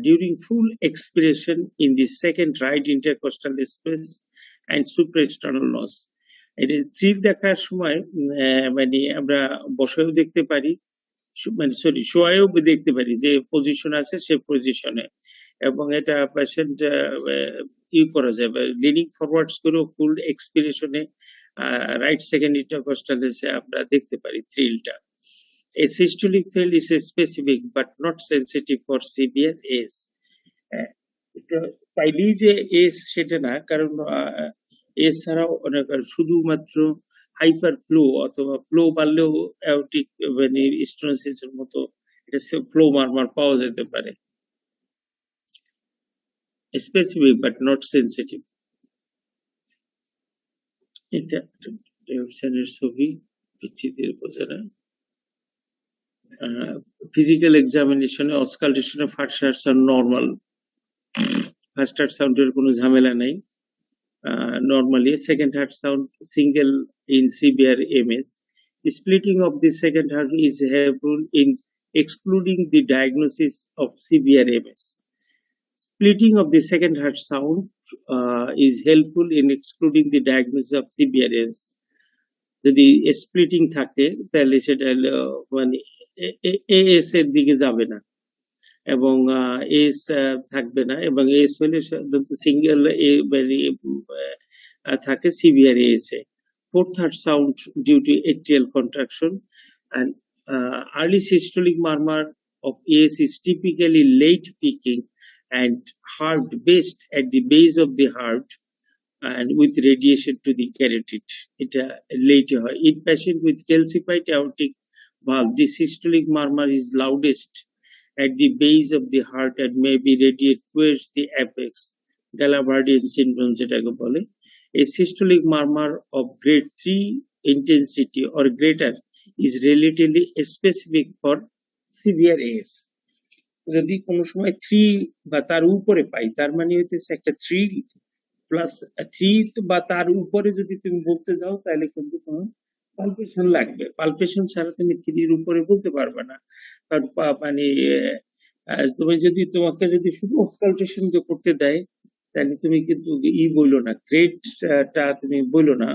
during full expiration in the second right intercostal space and supraesternal nose. এটা thrill দেখার সময় মানে আমরা বসেও দেখতে পারি, মানে sorry শোয়ায়ও দেখতে পারি যে পজিশন আছে সে পজিশনে, এবং এটা পেশেন্ট করা যায় লিনিং ফরওয়ার্ডস করেও ফুল এক্সপিরেশনে রাইট সেকেন্ড ইন্টারকস্টালেসে আমরা দেখতে পারি থ্রিলটা। A systolic thrill is a specific but not sensitive for severe AS. এটা পাইলেই যে এস সেটা না, কারণ এস ছাড়াও অনেক শুধুমাত্র হাইপার ফ্লো অথবা ফ্লো বাড়লেও অ্যাওটিক মানে স্টোনোসিসের মতো এটা ফ্লো মারমার পাওয়া যেতে পারে। Specific but not sensitive. এটা ছবি বিচ্ছিদের বোঝা না। ফিজিক্যাল এক্সামিনেশনে অসকালটেশনে first heart sound normal, first heart সাউন্ডের কোনো ঝামেলা নেই normally. Second heart sound single in severe MS. Splitting of the second heart is helpful in excluding the diagnosis of severe MS. Splitting of the second heart sound is helpful in excluding the diagnosis of severe MS. যদি splitting থাকে তাহলে সেটা মানে as এর দিকে যাবে না এবং এস থাকবে না, এবং এস হলে সিঙ্গেল থাকে severe S A. Fourth heart sound due to atrial contraction, and early systolic murmur of AS is typically late peaking and heard best at the base of the heart and with radiation to the carotid. এটা late হয়। In patient with calcified aortic valve, the systolic murmur is loudest at the base of the heart and may be radiate towards the apex. Galabardian syndrome যেটাকে বলে। A systolic murmur of grade 3 intensity or greater is relatively specific for severe AS. যদি কোনো সময় 3 বা তার উপরে পাই তার মানে হইতেছে একটা 3 প্লাস 3 বা তার উপরে যদি তুমি বলতে যাও তাহলে কিন্তু তোমার পালপেশন লাগবে। পালপেশন ছাড়া তুমি 3 এর উপরে বলতে পারবে না। কারণ মানে তুমি যদি তোমাকে যদি শুধু অসকালটেশন করতে দেয় তাহলে তুমি কিন্তু বইলো না, গ্রেডটা তুমি বইলো না,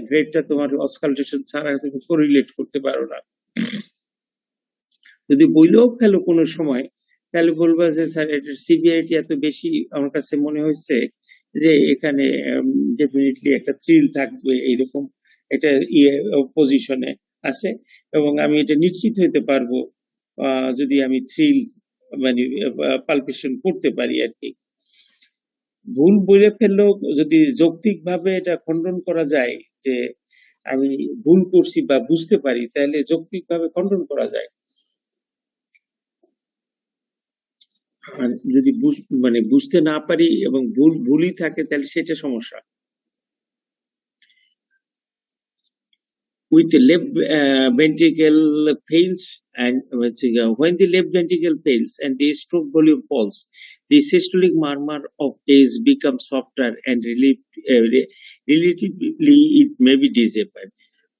গ্রেডটা তোমার অসকালটেশন ছাড়া তুমি কোরিলেট করতে পারো না। যদি বইলেও ফেলো কোনো সময় তাহলে বলবা যে স্যার এটার সিভিয়ারিটি এত বেশি আমার কাছে মনে হয়েছে যে এখানে ডেফিনেটলি একটা থ্রিল থাকবে এইরকম এটা পজিশনে আছে, এবং আমি এটা নিশ্চিত হইতে পারবো যদি আমি থ্রিল মানে পালপেশন করতে পারি আর কি। ভুল বলে ফেললেও যদি যৌক্তিকভাবে এটা খণ্ডন করা যায় যে আমি ভুল করছি বা বুঝতে পারি তাহলে যৌক্তিকভাবে খণ্ডন করা যায়। আর যদি মানে বুঝতে না পারি এবং ভুলই থাকে তাহলে সেটা সমস্যা। With the left ventricle fails and when the left ventricle fails and the stroke volume falls, the systolic murmur of AS becomes softer and relatively it may be disappeared.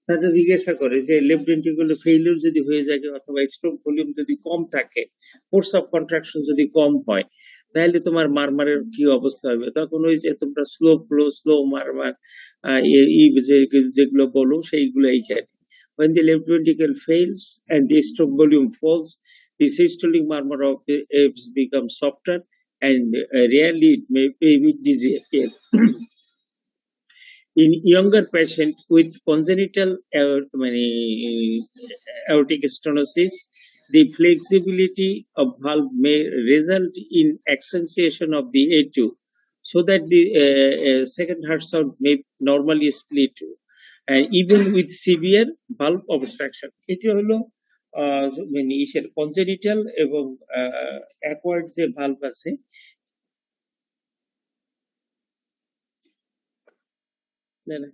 তারা জিজ্ঞাসা করে যে লেফট ভেন্ট্রিকুলার ফেইলিউর যদি হয়ে যায় অথবা stroke volume যদি কম থাকে, ফোর্স অফ কন্ট্রাকশন যদি কম হয় তাহলে তোমার মারমারের কি অবস্থা হবে? তখন ওই যে তোমরা স্লো ফ্লো স্লো মারমার যেগুলো বলো সেইগুলো এইখানে। When the left ventricle fails and the stroke volume falls, the systolic murmur of the AS becomes softer and rarely it may be disappear. In younger patients with congenital aortic stenosis, the flexibility of valve may result in accentuation of the A2 so that the second heart sound may normally split, and even with severe valve obstruction. এটি হলো মানে ইসের congenital এবং acquired যে valve আছে, না না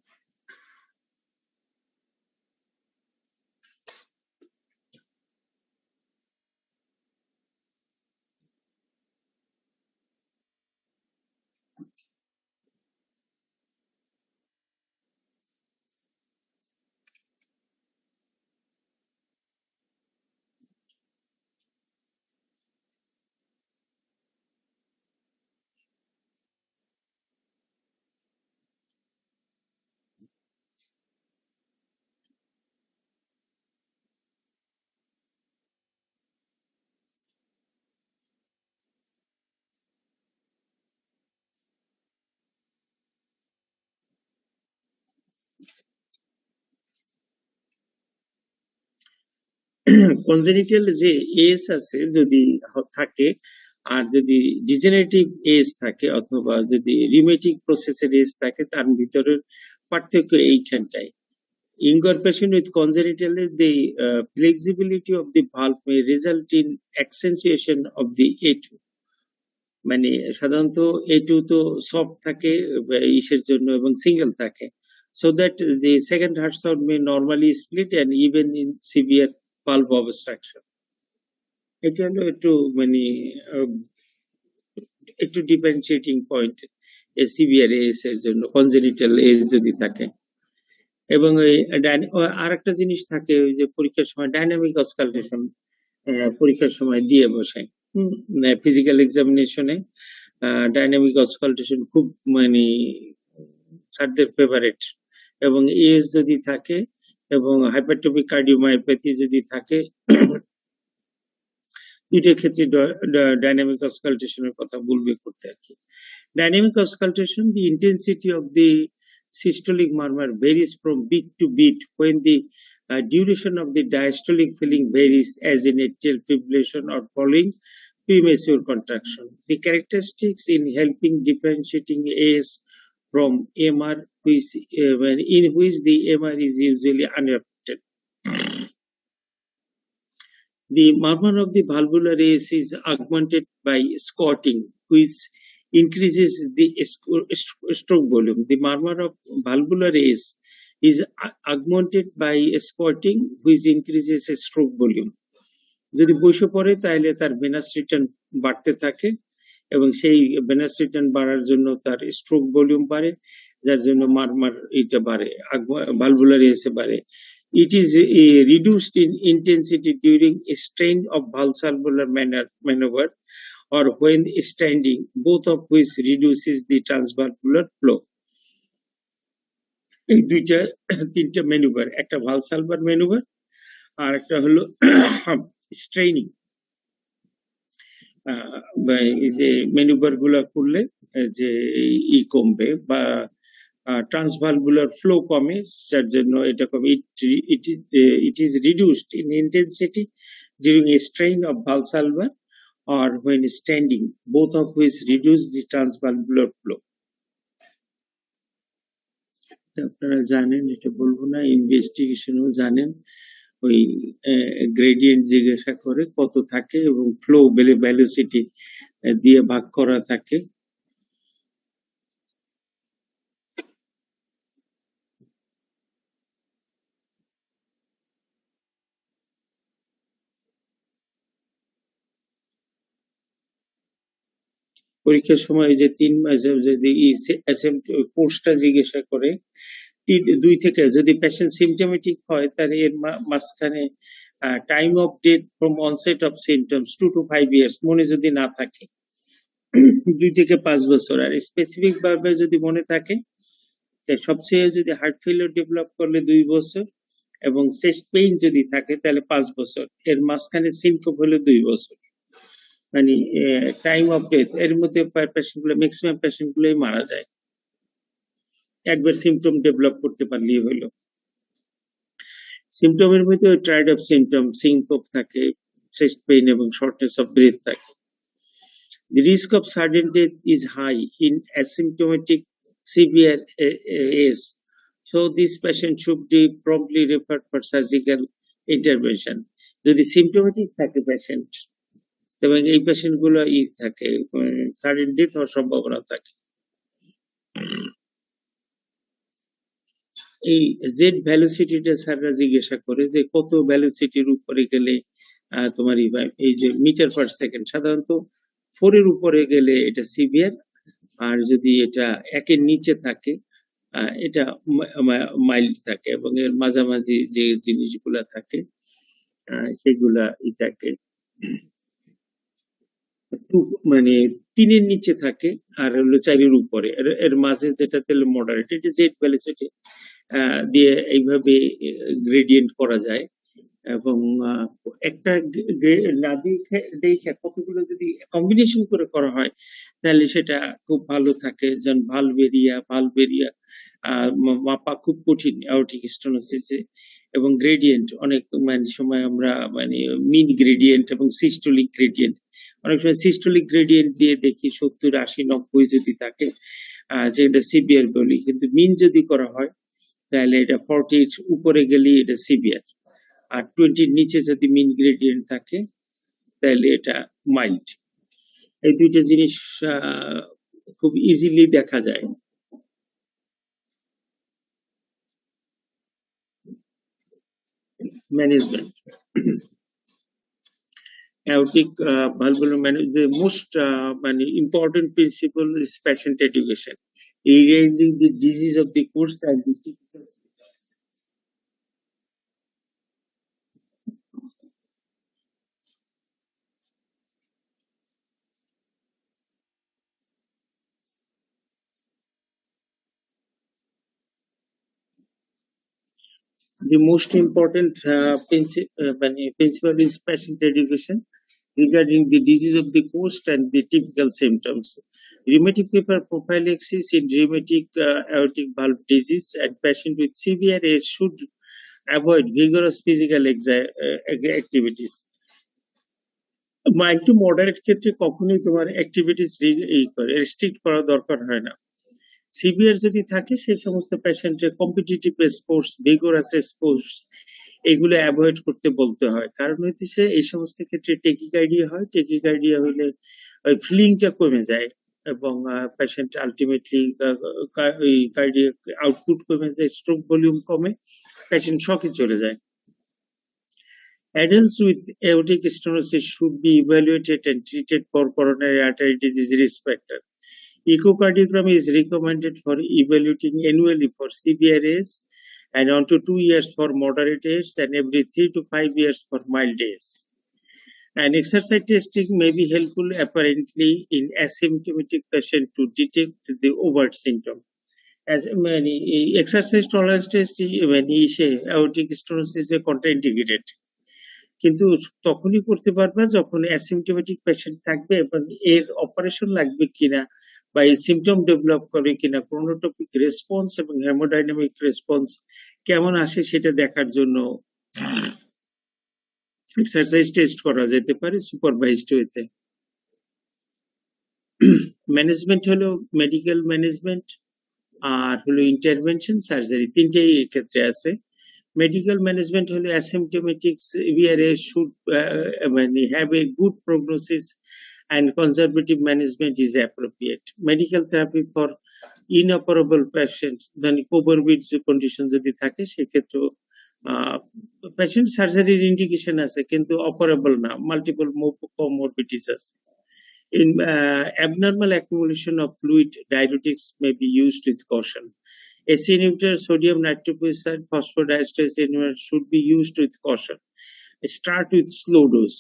congenital যে এস আছে যদি থাকে, আর যদি ডিজেনারেটিভ এজ থাকে অথবা যদি রিউমেটিক প্রসেসের এজ থাকে, তার ভিতরের পার্থক্য এইখানটায়। In patient with congenital, the flexibility of the valve may result in accentuation of the A2. মানে সাধারণত A2 তো সফট থাকে ইসের জন্য এবং সিঙ্গেল থাকে, so that the second heart sound may normally split and even in severe valve obstruction. এটা হলো একটু মানে একটু ডিফারেন্সিয়েটিং পয়েন্ট সিভিয়ার এস এর জন্য, কনজেনিটাল এজ যদি থাকে। এবং আর একটা জিনিস থাকে, ওই যে পরীক্ষার সময় ডাইনামিক অসকালটেশন পরীক্ষার সময় দিয়ে বসে, ফিজিক্যাল এক্সামিনেশনে ডাইনামিক অসকালটেশন খুব মানে স্যারদের ফেভারিট। এবং এজ যদি থাকে এবং হাইপারট্রফিক কার্ডিওমায়োপ্যাথি যদি থাকে, দুইটার ক্ষেত্রে ডাইনামিক অসকালটেশনের কথা বলবে করতে আর কি। Dynamic auscultation, the intensity of the systolic murmur varies from beat to beat when the duration of the diastolic filling varies, as in atrial fibrillation or following premature contraction. The characteristics in helping differentiating AS from MR, in which the MR is usually unaffected. The murmur of the valvular AS is augmented by squatting, which increases the stroke volume. The murmur of valvular AS is augmented by squatting, which increases stroke volume. যদি বসে পড়ে তাহলে তার venous return বাড়তে থাকে এবং সেই venous return বাড়ার জন্য তার স্ট্রোক ভলিউম বাড়ে, যার জন্য মারমার এটা বাড়ে, ভালভুলার এসে বাড়ে। It is reduced in intensity during a strain of valsalvular maneuver or when standing, both of which reduces the transvalvular flow. এই দুইটা তিনটা ম্যানুভার, একটা ভালসালভার ম্যানুভার আর একটা হলো স্ট্রেইনিং। এই যে ম্যানুভার গুলা করলে যে কমবে বা ট্রান্সভালভুলার ফ্লো কমে, যার জন্য এটা কমে। It is reduced in intensity during a strain of valsalva or when standing, both of which reduce the transvalvular flow. আপনারা জানেন, এটা বলবো না, ইনভেস্টিগেশনও জানেন, ওই গ্রেডিয়েন্ট জিজ্ঞাসা করে কত থাকে এবং ফ্লো ভেলোসিটি দিয়ে ভাগ করা থাকে। পরীক্ষার সময় যে 3 মাস যদি কোর্সটা জিজ্ঞাসা করে, 2 থেকে যদি পেশেন্ট সিমটোমেটিক হয় তাহলে এর মাঝখানে time of death from onset of symptoms 2 to 5 years মনে যদি না থাকে, 2 থেকে 5 বছর। আর স্পেসিফিক ভাবে যদি মনে থাকে, সবচেয়ে যদি হার্ট ফেলিওর ডেভেলপ করলে 2 বছর এবং চেস্ট পেইন যদি থাকে তাহলে 5 বছর, এর মাঝখানে সিমটম হলো 2 বছর। মানে টাইম অফ ডেথ এর মধ্যে পেশেন্টগুলো, ম্যাক্সিমাম পেশেন্টগুলোই মারা যায় একবার সিমটম ডেভেলপ করতে পারলেই হলো। সিমটমের মধ্যে ট্রাইড অফ সিমটম, সিনকোপ থাকে, চেস্ট পেইন এবং শর্টনেস অফ ব্রেথ থাকে। The risk of sudden death is high in asymptomatic severe AS. So this patient should be promptly referred for surgical intervention. যদি symptomatic থাকে patient এবং এই patient গুলো থাকে sudden death হওয়ার সম্ভাবনা থাকে। এই জেড ভ্যালোসিটিটা স্যাররা জিজ্ঞাসা করে যে কত ভ্যালোসিটির উপরে গেলে তোমার এই যে মিটার পার সেকেন্ড, সাধারণত 4 এর উপরে গেলে এটা সিভিয়ার, আর যদি এটা 1 এর নিচে থাকে এটা মাইল্ড থাকে, এবং এর মাঝামাঝি যে জিনিসগুলা থাকে সেগুলা থাকে মানে 3 এর নিচে থাকে, আর হলো 4 এর উপরে, এর মাঝে যেটা তাহলে মডারেট। এটা জেড ভ্যালোসিটি দিয়ে এইভাবে গ্রেডিয়েন্ট করা যায়। এবং একটা না দেখে কতগুলো যদি কম্বিনেশন করে করা হয় তাহলে সেটা খুব ভালো থাকে। যেমন ভালভেরিয়া মাপা খুব কঠিন অ্যাওর্টিক স্টেনোসিসে, এবং গ্রেডিয়েন্ট অনেক সময় আমরা মিন গ্রেডিয়েন্ট এবং সিস্টোলিক গ্রেডিয়েন্ট, অনেক সময় সিস্টোলিক গ্রেডিয়েন্ট দিয়ে দেখি 70, 80, 90 যদি থাকে যেটা সিভিয়ার বলি, কিন্তু মিন যদি করা হয় তাহলে এটা 40 উপরে গেলে এটা সিভিয়ার, আর 20 নিচে যদি মিন গ্রেডিয়েন্ট থাকে তাহলে এটা মাইল্ড। এই দুইটা জিনিস খুব ইজিলি দেখা যায়। Management aortic valvular management, the most important principle is patient education regarding the disease of the course and the typical. The most important principle is patient education regarding the disease of the coast and the typical symptoms. Rheumatic fever prophylaxis in rheumatic aortic valve disease, and patient with severe AS should avoid vigorous physical activities. Mild to moderate ক্ষেত্রে কখনোই তোমার activities restrict করা দরকার হয় না। Severe যদি থাকে সেই সমস্ত পেশেন্টের কম্পিটিটিভ স্পোর্টস, ভিগোরাস স্পোর্টস এগুলো অ্যাভয়েড করতে বলতে হয়। কারণ হচ্ছে এই সমস্ত ক্ষেত্রে টেকিকার্ডিয়া হয়, টেকিকার্ডিয়া হলে ওই ফিলিংটা কমে যায় এবং পেশেন্ট আলটিমেটলি ওই কার্ডিয়াক আউটপুট কমে যায়, স্ট্রোক ভলিউম কমে, পেশেন্ট শকে চলে যায়। Adults with aortic stenosis should be evaluated and treated for coronary artery disease risk factor. Echocardiogram is recommended for evaluating annually for severe AS, and on to 2 years for moderate AS, and every 3 to 5 years for mild AS. And exercise testing may be helpful apparently in asymptomatic patient to detect the overt symptom. As many exercise tolerance test aortic stenosis is contraindicated. কিন্তু তখনই করতে পারবে যখন asymptomatic patient থাকবে এবং এর operation লাগবে কিনা বা এই সিমটম ডেভেলপ করে কিনা, ক্রোনোটোপিক রেসপন্স এবং হেমোডাইনামিক রেসপন্স কেমন আসে সেটা দেখার জন্য এক্সারসাইজ টেস্ট করা যেতে পারে সুপারভাইজড ওয়েতে। ম্যানেজমেন্ট হলো মেডিকেল ম্যানেজমেন্ট আর হলো ইন্টারভেনশন, সার্জারি, তিনটেই এই ক্ষেত্রে আছে। Medical management হলো asymptomatic severe AS should have a good prognosis and conservative management is appropriate. Medical therapy for inoperable patients, then comorbid condition যদি থাকে সেক্ষেত্রে patient সার্জারির ইন্ডিকেশন আছে কিন্তু অপারেবল না, মাল্টিপল comorbidities আছে। In abnormal accumulation of fluid, diuretics may be used with caution. AC inhibitor, sodium nitroprusside, phosphodiesterase inhibitor should be used with caution. Start with slow dose.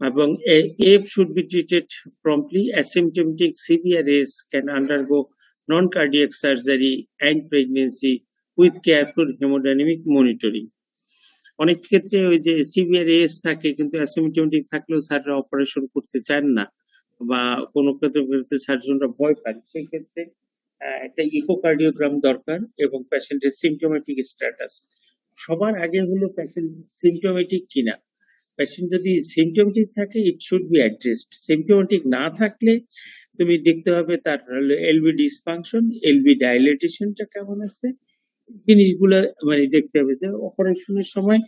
এবং AF should be treated promptly. Asymptomatic severe AS can undergo non-cardiac surgery and pregnancy with careful hemodynamic monitoring. অনেক ক্ষেত্রে ওই যে severe S থাকে কিন্তু asymptomatic থাকলেও স্যাররা operation করতে চান না বা কোনো ক্ষেত্রে সার্জনরা ভয় পান, সেই ক্ষেত্রে একটা ইকোকার্ডিওগ্রাম দরকার এবং পেশেন্টের সিমটোমেটিক স্ট্যাটাস। সবার আগে হলো পেশেন্ট সিমটোমেটিক কিনা, পেশেন্ট যদি সিমটমেটিক থাকে ইট শুড বি অ্যাড্রেসড। সিমটমেটিক না থাকলে তুমি দেখতে হবে তার এলভি ডিসফাংশন, এলভি ডাইলেটেশনটা কেমন আছে, জিনিসগুলো মানে দেখতে হবে যে অপারেশনের সময়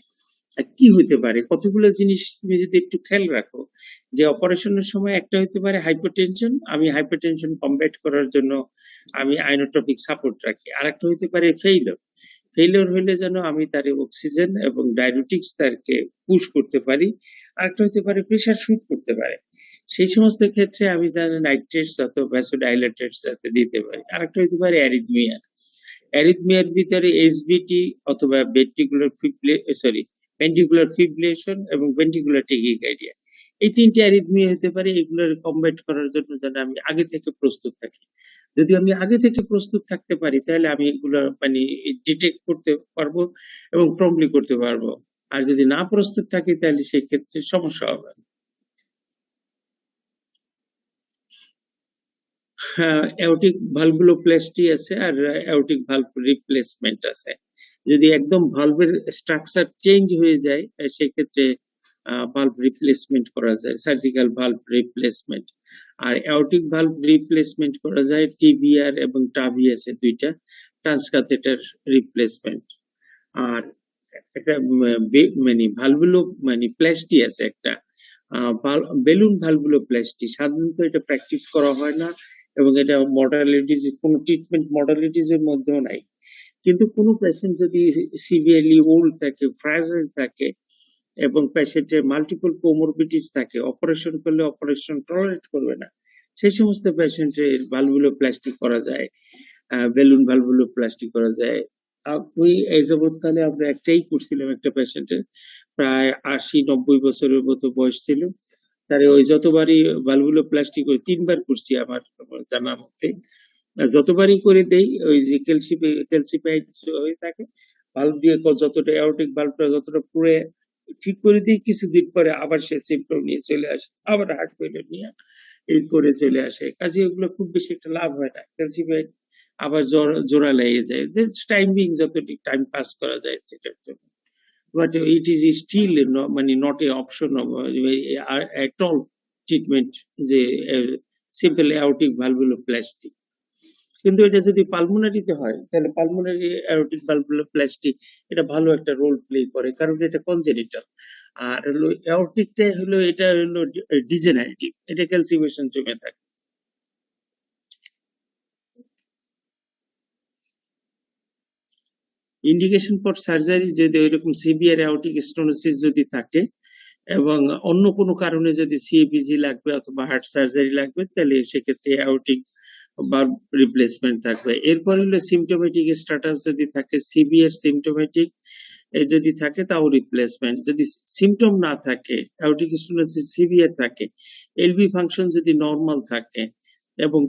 কি হইতে পারে। কতগুলো জিনিস তুমি যদি একটু খেয়াল রাখো যে অপারেশনের সময় একটা হইতে পারে হাইপারটেনশন, আমি হাইপারটেনশন কমব্যাট করার জন্য আমি আইনোট্রপিক সাপোর্ট রাখি। আরেকটা হইতে পারে ফেইলিওর হইলে যেন আমি তার অক্সিজেন এবং ডায়ুরেটিক্স তারকে পুশ করতে পারি। আরেকটা হইতে পারে প্রেশার শুট করতে পারে। সেই সমস্ত ক্ষেত্রে আমি তার নাইট্রেটস অথবা ভ্যাসোডাইলেটরস যাতে দিতে পারি। আরেকটা হইতে পারে অ্যারিথমিয়া। অ্যারিথমিয়ার ভিতরে এসবিটি অথবা ভেন্ট্রিকুলার ফিব্রিলেশন এবং ভেন্ট্রিকুলার ট্যাকিকার্ডিয়া, এই তিনটি অ্যারিথমিয়া হতে পারে। এগুলোর কমব্যাট করার জন্য যেন আমি আগে থেকে প্রস্তুত থাকি। যদি আমি আগে থেকে প্রস্তুত থাকতে পারি তাহলে আমি এগুলো মানে ডিটেক্ট করতে পারবো এবং প্রম্পটলি করতে পারবো। আর যদি না প্রস্তুত থাকি তাহলে সেই ক্ষেত্রে সমস্যা হবে। অ্যাওর্টিক ভালভুলোপ্লাস্টি আছে আর অ্যাওর্টিক ভালভ রিপ্লেসমেন্ট আছে। যদি একদম ভালভের স্ট্রাকচার চেঞ্জ হয়ে যায় সেক্ষেত্রে ভালভ রিপ্লেসমেন্ট করা যায়, সার্জিক্যাল ভালভ রিপ্লেসমেন্ট। আর অ্যাওর্টিক ভালভ রিপ্লেসমেন্ট করা যায় টিবিআর এবং টাভি আছে দুইটা, ট্রান্সক্যাথেটার রিপ্লেসমেন্ট। আর একটা মানে ভালভুলো মানে প্লাস্টি আছে একটা, বেলুন ভালভুলোপ্লাস্টি। সাধারণত এটা প্র্যাকটিস করা হয় না এবং এটা মডালিটিস, কোনো ট্রিটমেন্ট মডালিটিস এর মধ্যেও নাই। কিন্তু কোনো পেশেন্ট যদি সিভিয়ারলি ওল্ড থাকে, ফ্রাজাইল থাকে এবং পেশেন্টের মাল্টিপল কোমরবিডিটিস থাকে, অপারেশন করলে অপারেশন টলারেট করবে না, সেই সমস্ত পেশেন্টের ভালভুলোপ্লাস্টি করা যায়, বেলুন ভালভুলোপ্লাস্টি করা যায়। ওই এই যাবৎকালে আমরা একটাই করছিলাম একটা পেশেন্টের, প্রায় ৮০-৯০ বছরের মতো বয়স ছিল। তারে ওই যতবারই ভালভুলোপ্লাস্টি করে ৩ বার করছি আমার জানা মতে। যতবারই করে দেই ওই যে ক্যালসিফাইড হয়ে থাকে ভালভ দিয়ে যতটা অ্যাওর্টিক ভালভটা যতটা পুড়ে ঠিক করে দিই, কিছুদিন পরে আবার সে সিমটম নিয়ে চলে আসে, আবার হার্ট ফেলিওর নিয়ে এই করে চলে আসে। কাজে ওগুলো খুব বেশি একটা লাভ হয় না। ক্যালসিফাইড আবার জোড়া লেগে যায়, টাইম বিং যতটুকু টাইম পাস করা যায় সেটার জন্য। But it is still মানে not a option of at all treatment যে simple aortic valvuloplasty। কিন্তু এটা যদি পালমোনারিতে হয় তাহলে পালমোনারি অ্যাওর্টিক ভালভুলোপ্লাস্টি এটা ভালো একটা রোল প্লে করে, কারণ এটা কনজেনিটাল। আর হলো অ্যাওর্টিকটা হলো এটা হলো ডিজেনারেটিভ, এটা ক্যালসিফিকেশন জমে থাকে। ইন্ডিকেশন ফর সার্জারি যদি ওইরকম সিভিয়ার অ্যাওর্টিক স্টেনোসিস যদি থাকে এবং অন্য কোনো কারণে যদি সিএপিজি লাগবে অথবা হার্ট সার্জারি লাগবে তাহলে সেক্ষেত্রে অ্যাওর্টিক ভালভ রিপ্লেসমেন্ট থাকবে। এরপর হলো সিমটোমেটিক স্ট্যাটাস যদি থাকে, সিভিয়ার সিমটোমেটিক যদি থাকে তাও রিপ্লেসমেন্ট। যদি সিমটম না থাকে, অ্যাওর্টিক স্টেনোসিস সিভিয়ার থাকে, এলভি ফাংশন যদি নরমাল থাকে এবং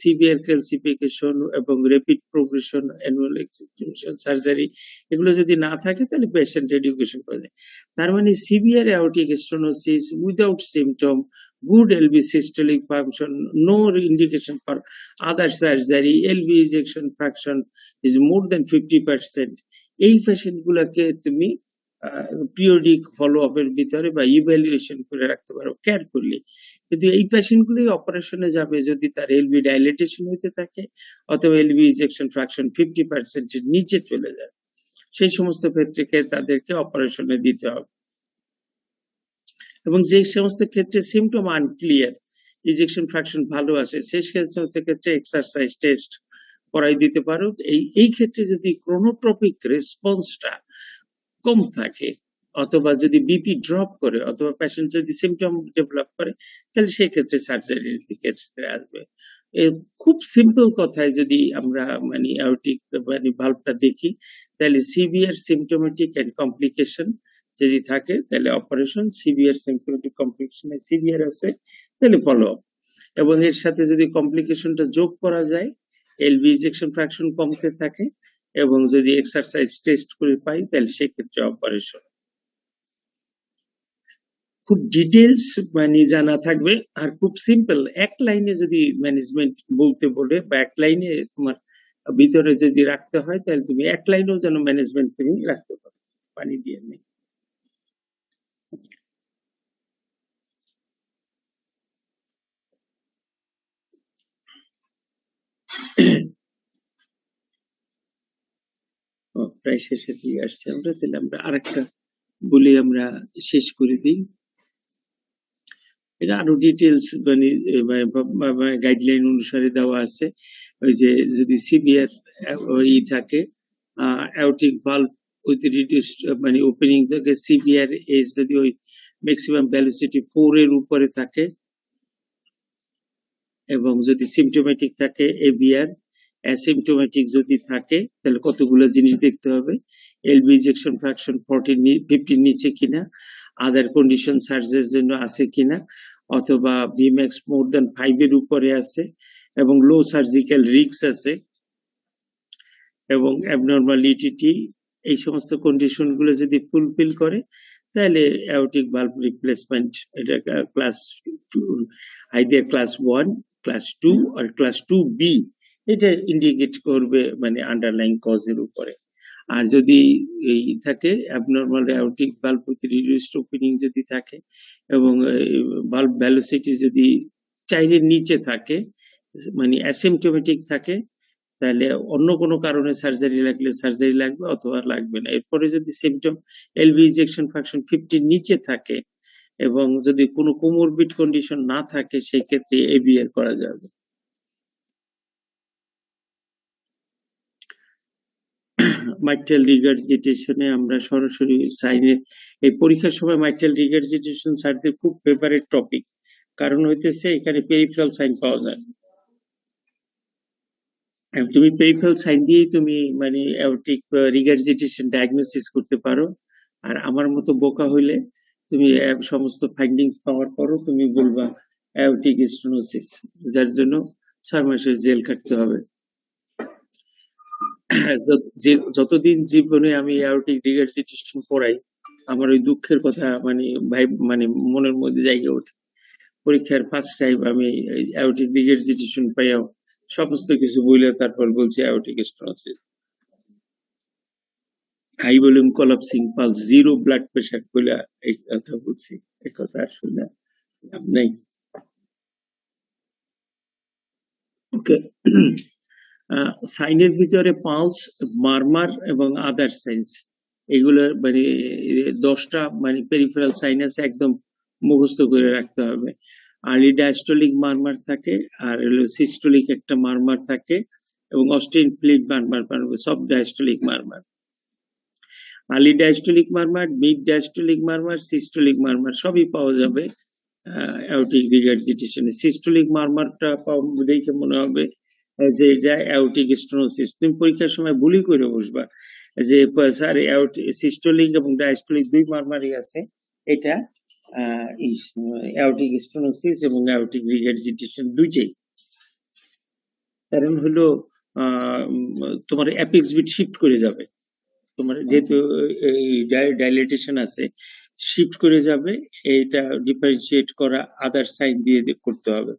সিভিয়ার ক্যালসিফিকেশন এবং rapid progression annual execution surgery এগুলো যদি না থাকে তাহলে পেশেন্ট এডুকেশন করে দেয়। তার মানে severe aortic stenosis without symptom, good LV systolic function, no indication for other surgery, LV ejection fraction is more than 50%, এই পেশেন্ট গুলাকে তুমি পিরিয়ডিক ফলো আপের ভিতরে বা ইভ্যালুয়েশন করে রাখতে পারো কেয়ার করলে। কিন্তু এই পেশেন্ট গুলোই অপারেশনে যাবে যদি তার এলভি ডাইলেটেশন হইতে থাকে অথবা এলভি ইজেকশন ফ্র্যাকশন 50% এর নিচে চলে যায়, সেই সমস্ত ক্ষেত্রে তাদেরকে অপারেশনে দিতে হবে। এবং যে সমস্ত ক্ষেত্রে সিমটম আনক্লিয়ার, ইজেকশন ফ্র্যাকশন ভালো আসে, সেই ক্ষেত্রে এক্সারসাইজ টেস্ট করাই দিতে পারো। এই ক্ষেত্রে যদি ক্রোনোট্রপিক রেসপন্সটা কম থাকে অথবা যদি বিপি ড্রপ করে অথবা পেশেন্ট যদি সিমটম ডেভেলপ করে তাহলে সেই ক্ষেত্রে সার্জারির দিকে আসবে। খুব সিম্পল কথায় যদি আমরা মানে অ্যাওর্টিক মানে ভালভটা দেখি তাহলে সিভিয়ার সিমটোমেটিক এন্ড কমপ্লিকেশন যদি থাকে তাহলে operation, severe symptomatic complication severe আছে তাহলে ফলো আপ, এবং এর সাথে যদি কমপ্লিকেশনটা যোগ করা যায়, এলভি ইজেকশন ফ্র্যাকশন কমতে থাকে এবং যদি এক্সারসাইজ টেস্ট করে পাই তাহলে সেক্ষেত্রে অপারেশন। খুব ডিটেলস মানে জানা থাকবে আর খুব সিম্পল এক লাইনে যদি ম্যানেজমেন্ট বলতে বলে বা এক লাইনে তোমার ভিতরে যদি রাখতে হয় তাহলে তুমি এক লাইনেও যেন ম্যানেজমেন্ট তুমি রাখতে পারো, পানি দিয়ে নেই। প্রায় শেষের দিকে আসছি আমরা, তাহলে আমরা আরেকটা বলে আমরা শেষ করে দিই। এটা আরো ডিটেলস মানে গাইডলাইন অনুসারে দেওয়া আছে। ওই যে যদি সিভিয়ার থাকে, অ্যাওর্টিক ভালভ উইথ রিডিউসড মানে ওপেনিং থাকে, সিভিয়ার এজ যদি ওই ম্যাক্সিমাম ভ্যালোসিটি 4 এর উপরে থাকে, এবং যদি সিমটোমেটিক থাকে এবিআর, অ্যাসিমটোমেটিক যদি থাকে তাহলে কতগুলো জিনিস দেখতে হবে। এলবি ইজেকশন ফ্র্যাকশন 50 নিচে কিনা, আদার কন্ডিশন সার্জের জন্য আছে কিনা, অথবা ভিম্যাক্স মোর দ্যান 5 এর উপরে আছে, এবং লো সার্জিক্যাল রিস্ক আছে, এবং অ্যাবনর্মাল ইটিটি, এই সমস্ত কন্ডিশন গুলো যদি ফুলফিল করে তাহলে অ্যাওর্টিক ভালভ রিপ্লেসমেন্ট, এটা ক্লাস 2, আইদার ক্লাস 1, ক্লাস 2 আর ক্লাস 2B, এটা ইন্ডিকেট করবে মানে আন্ডারলাইং কজের উপরে। আর যদি এই থাকে abnormal aortic valve with reduced opening যদি থাকে, এবং ভালভ ভ্যালোসিটি যদি 4 এর নিচে থাকে, মানে অ্যাসিমটোমেটিক থাকে, তাহলে অন্য কোনো কারণে সার্জারি লাগলে সার্জারি লাগবে অথবা লাগবে না। এরপরে যদি সিমটম এলভি ইজেকশন ফ্র্যাকশন 50 নিচে থাকে এবং যদি কোনো কোমরবিড কন্ডিশন না থাকে, সেই ক্ষেত্রে এবিআর করা যাবে। মাইট্রাল রিগার্জিটেশনে আমরা সরাসরি সাইনে, এই পরীক্ষার সময় মাইট্রাল রিগার্জিটেশন স্যারদের খুব ফেভারিট টপিক, কারণ হইতেছে এখানে পেরিফেরাল সাইন পাওয়া যায়। তুমি পেরিফেরাল সাইন দিয়েই তুমি মানে অ্যাওর্টিক রিগার্জিটেশন ডায়াগনোসিস করতে পারো। আর আমার মতো বোকা হইলে তুমি সমস্ত ফাইন্ডিংস পাওয়ার পরও তুমি বলবা অ্যাওর্টিক স্টেনোসিস, যার জন্য 6 মাসের জেল কাটতে হবে। যতদিন জীবনে আমি অ্যাওর্টিক রিগার্জিটেশন পড়াই, আমার ওই দুঃখের কথা মানে মানে মনের মধ্যে জায়গা ওঠে। পরীক্ষার ফার্স্ট টাইম আমি অ্যাওর্টিক রিগার্জিটেশন পাইয়াও সমস্ত কিছু বইলে তারপর বলছি aortic stenosis. High volume collapsing pulse, zero blood pressure বলে এই কথা বলছি। এই কথা আর শুনে লাভ নাই। ওকে, সাইনের ভিতরে পালস, মারমার এবং আদার সাইন্স, এগুলো মানে 10টা মানে পেরিফেরাল সাইন আছে, একদম মুখস্থ করে রাখতে হবে। আর্লি ডায়াস্টলিক মারমার থাকে, আর হলো সিস্টোলিক একটা মারমার থাকে, এবং অস্টিন ফ্লিট মারমার, সব diastolic murmur. Early diastolic murmur, mid diastolic murmur, systolic murmur সবই পাওয়া যাবে অ্যাওর্টিক রিগার্জিটেশনে। সিস্টোলিক মারমারটা দেখে মনে হবে যে এটা অ্যাওর্টিক স্টেনোসিস। তুমি পরীক্ষার সময় ভুলই করে বসবা যে স্যার সিস্টোলিক এবং ডায়াস্টোলিক দুই মারমারই আছে, এটা অ্যাওর্টিক স্টেনোসিস এবং অ্যাওর্টিক রিগার্জিটেশন দুইটাই। কারণ হলো তোমার অ্যাপেক্স বিট শিফট করে যাবে, তোমার যেহেতু ডাইলেটেশন আছে, শিফট করে যাবে, এটা ডিফারেন্সিয়েট করা আদার সাইন দিয়ে করতে হবে।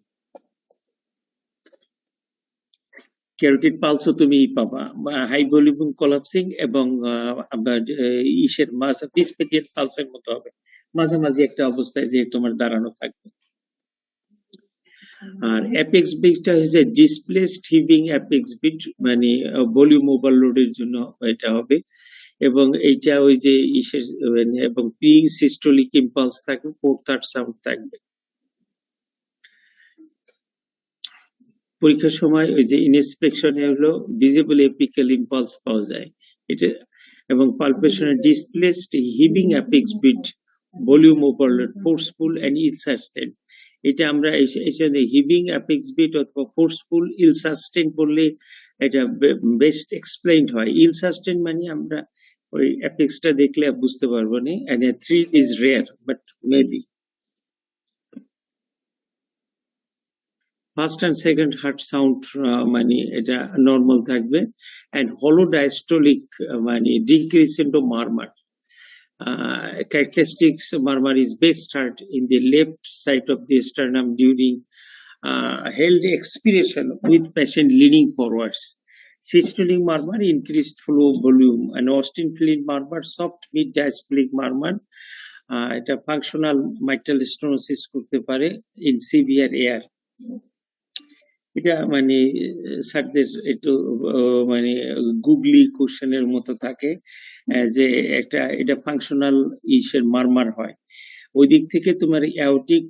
ক্যারোটিড পালসও তুমি পাবা, হাই ভলিউম কোলাপসিং এবং ইসের ডিসপেডিয়াল পালসের মতো হবে, মাঝামাঝি একটা অবস্থায় যে তোমার দাঁড়ানো থাকবে। আর অ্যাপেক্স বিটটা হচ্ছে ডিসপ্লেসড হিভিং অ্যাপেক্স বিট, মানে ভলিউম ওভারলোডের জন্য এটা হবে, এবং এইটা ওই যে ইসের এবং প্রি সিস্টোলিক ইম্পালস থাকবে, 4/3 সাউন্ড থাকবে। পরীক্ষার সময় ওই যে ইনস্পেকশনে হলো ভিজিবল এপিক্যাল ইম্পালস পাওয়া যায় এটা, এবং পালপেশনে displaced heaving apex beat, volume overload, forceful and ill sustained. এটা আমরা এখানে হিভিং অ্যাপেক্স বিট অথবা ফোর্সফুল ইল সাস্টেন করলে এটা বেস্ট এক্সপ্লেইনড হয়। ইল সাস্টেন মানে আমরা ওই অ্যাপেক্সটা দেখলে বুঝতে পারবো না, and thrill is rare but maybe. First and second heart sound মানে এটা নর্মাল থাকবে, অ্যান্ড হলো ডায়াস্টোলিক মানে ডিক্রিসেন্টো মারমার। Characteristics murmur is best heard in the left side of the sternum during held expiration with patient leaning forwards. Systolic murmur, increased flow volume, and Austin Flint murmur, soft mid diastolic murmur. এটা functional mitral stenosis করতে পারে in severe AR. এটা মানে স্যারদের একটু মানে গুগলি কোশ্চেনের মতো থাকে, যে এটা ফাংশনাল ইসের মারমার হয়। ওই দিক থেকে তোমার অ্যাওটিক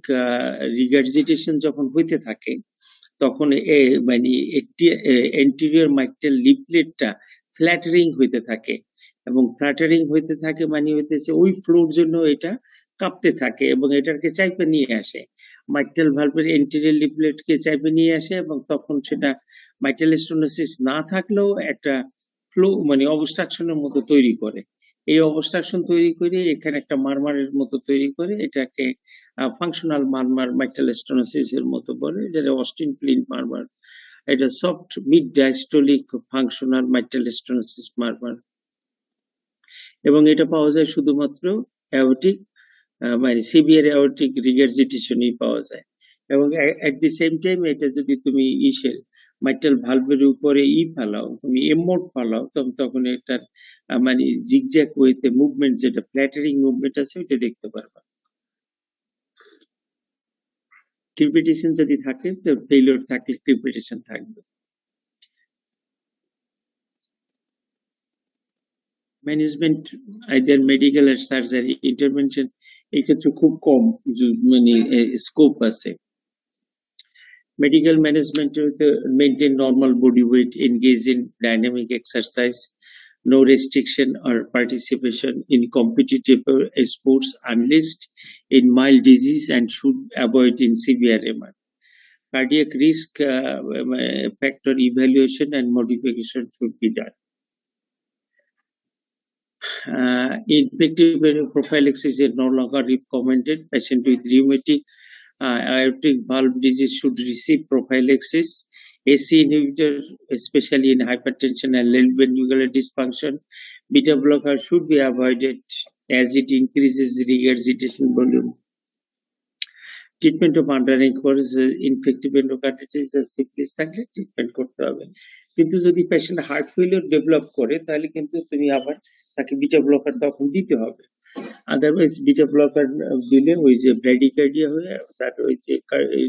রিগার্জিটেশন যখন হইতে থাকে তখন মানে একটি এন্টেরিয়র মাইক্টাল লিফলেটটা ফ্ল্যাটারিং হইতে থাকে, এবং ফ্ল্যাটারিং হইতে থাকে মানে হইতেছে ওই ফ্লোর জন্য এটা কাঁপতে থাকে এবং এটাকে চাইপে নিয়ে আসে, মাইক্টাল ভালভের এন্টেরিয়র লিফলেটকে চাইপে নিয়ে আসে, এবং তখন সেটা মাইক্টাল স্টেনোসিস না থাকলেও একটা ফ্লো মানে অবস্ট্রাকশনের মতো তৈরি করে। এই অবস্ট্রাকশন তৈরি করে এখানে একটা মারমারের মতো তৈরি করে, এটাকে ফাংশনাল মারমার মাইক্টাল স্টেনোসিস এর মতো বলে, যেটা অস্টিন প্লিন মারমার। এটা soft mid diastolic functional mitral stenosis murmur, এবং এটা পাওয়া যায় শুধুমাত্র অ্যাওটিক মানে সিভিয়ার অ্যাওটিক রিগার্জিটেশনই পাওয়া যায়। এবং এট দি সেম টাইম এটা যদি তুমি মাইক্টাল ভালভের উপরে ফালাও, তুমি এমোড ফালাও, তখন এটার মানে জিগজ্যাগ ওয়েতে মুভমেন্ট, যেটা ফ্ল্যাটারিং মুভমেন্ট আছে ওটা দেখতে পারবা। ক্রিপিটেশন যদি থাকে তো ফেইলিওর থাকলে ক্রিপিটেশন থাকবে। ম্যানেজমেন্ট আইদার মেডিকেল আর সার্জারি ইন্টারভেনশন এক্ষেত্রে খুব কম মানে স্কোপ আছে। Medical management to maintain normal body weight, engage in dynamic exercise, no restriction or participation in competitive sports unless in mild disease, and should avoid in severe MR. Cardiac risk factor evaluation and modification should be done. Infective prophylaxis is no longer recommended. Patient with rheumatic aortic valve disease should receive prophylaxis. AC inhibitor, especially in hypertension and left ventricular dysfunction. Beta blocker should be avoided as it increases regurgitation volume. Treatment of underlying cause infective endocarditis or syphilis থাকলে treatment করতে হবে, কিন্তু যদি patient heart failure develop করে তাহলে কিন্তু তুমি আবার তাকে বিটা ব্লকার তখন দিতে হবে। আদারওয়াইজ বিটা ব্লকার দিলে ওই যে ব্র্যাডিকার্ডিয়া হয়ে তার ওই যে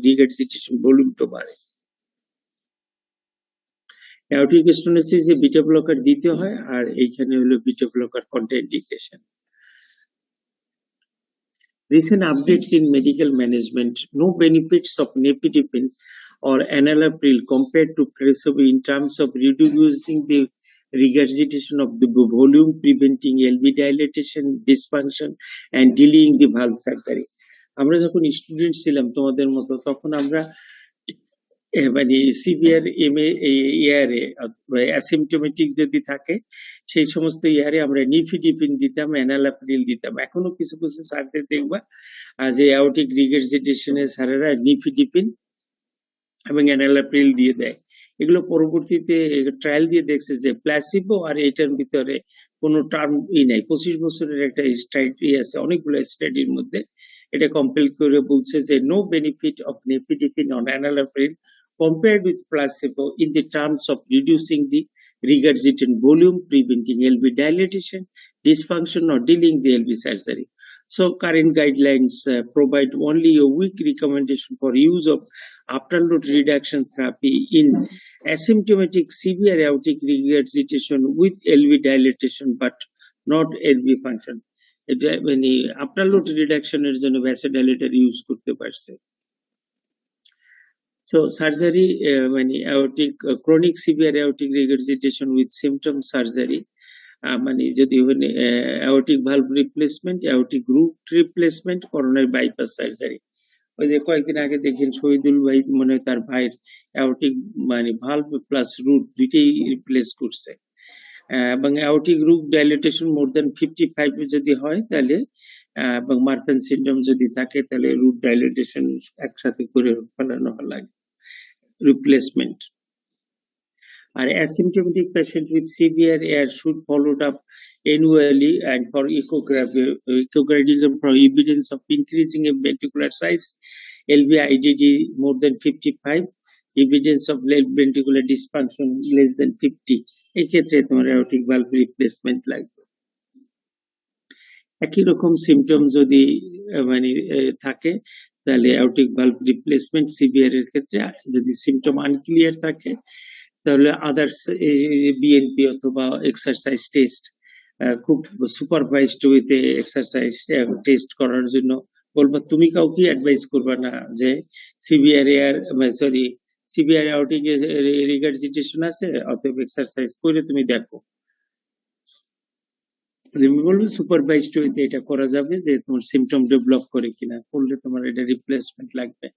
রিগার্জিটেশন ভলিউমটা বাড়ে। অ্যাওর্টিক স্টেনোসিসে বিটা ব্লকার দিতে হয়, আর এইখানে হলো beta blocker contraindication. Recent updates in medical management: no benefits of nifedipine or enalapril compared to Cresovir in terms of reducing the regurgitation of the volume, preventing LV dilatation, dysfunction, and delaying the valve surgery. আমরা যখন student ছিলাম তোমাদের মতো, তখন আমরা মানে severe ইয়ারে asymptomatic যদি থাকে সেই সমস্ত ইয়ারে আমরা নিফিডিপিন দিতাম, এনালাপ্রিল দিতাম। এখনো কিছু কিছু স্যারদের দেখবা যে অ্যাওর্টিক রিগার্জিটেশনের স্যারেরা নিফিডিপিন এবং এনালাপ্রিল দিয়ে দেয়। এগুলো পরবর্তীতে ট্রায়াল দিয়ে দেখছে যে প্লাসিবো আর এটার ভিতরে কোনো টার্ম নাই। 25 বছরের একটা স্টাডি আছে, অনেকগুলো স্টাডির মধ্যে এটা কম্পেল করে বলছে যে no benefit of nifedipine on enalapril compared with placebo in the terms of reducing the regurgitant volume, preventing LV dilatation, dysfunction, or delaying the LV surgery. So current guidelines provide only a weak recommendation for use of afterload reduction therapy in asymptomatic severe aortic regurgitation with LV dilatation but not LV function. এটা মানে afterload reduction এর জন্য vasodilator use করতে পারছে। So surgery, মানে aortic chronic severe aortic regurgitation with symptom surgery, মানে যদি aortic valve replacement, aortic root replacement, coronary bypass surgery। ওই যে কয়েকদিন আগে দেখেন শহীদুল ভাই মনে হয় তার ভাইয়ের aortic মানে valve প্লাস রুট দুইটাই রিপ্লেস করছে, এবং aortic root dilatation more than 55 যদি হয় তাহলে এবং মার্ফেন সিনড্রোম যদি থাকে তাহলে রুট ডাইলেটেশন একসাথে করে ফেলানো লাগে, replacement. Our asymptomatic patient with severe AR should followed up annually and for echocardiogram for evidence of increasing in ventricular size, LV IDD more than 55, evidence of left ventricular dysfunction less than 50. এক্ষেত্রে তোমার aortic valve replacement লাগবে। একই রকম symptom যদি মানে থাকে তাহলে aortic valve replacement CBR এর ক্ষেত্রে যদি সিমটম আনক্লিয়ার থাকে তাহলে আদার্স বিএনপি অথবা এক্সারসাইজ টেস্ট খুব সুপারভাইজড ওয়েতে এক্সারসাইজ টেস্ট করার জন্য বলবো। তুমি কাউকে অ্যাডভাইস করবে না যে সিভিআর সিভিআর অ্যাওর্টিক রিগার্জিটেশন আছে, অতএব এক্সারসাইজ করে তুমি দেখো। আমি বলবো সুপারভাইজড ওয়েতে এটা করা যাবে যে তোমার সিমটম ডেভেলপ করে কিনা, করলে তোমার এটা রিপ্লেসমেন্ট লাগবে।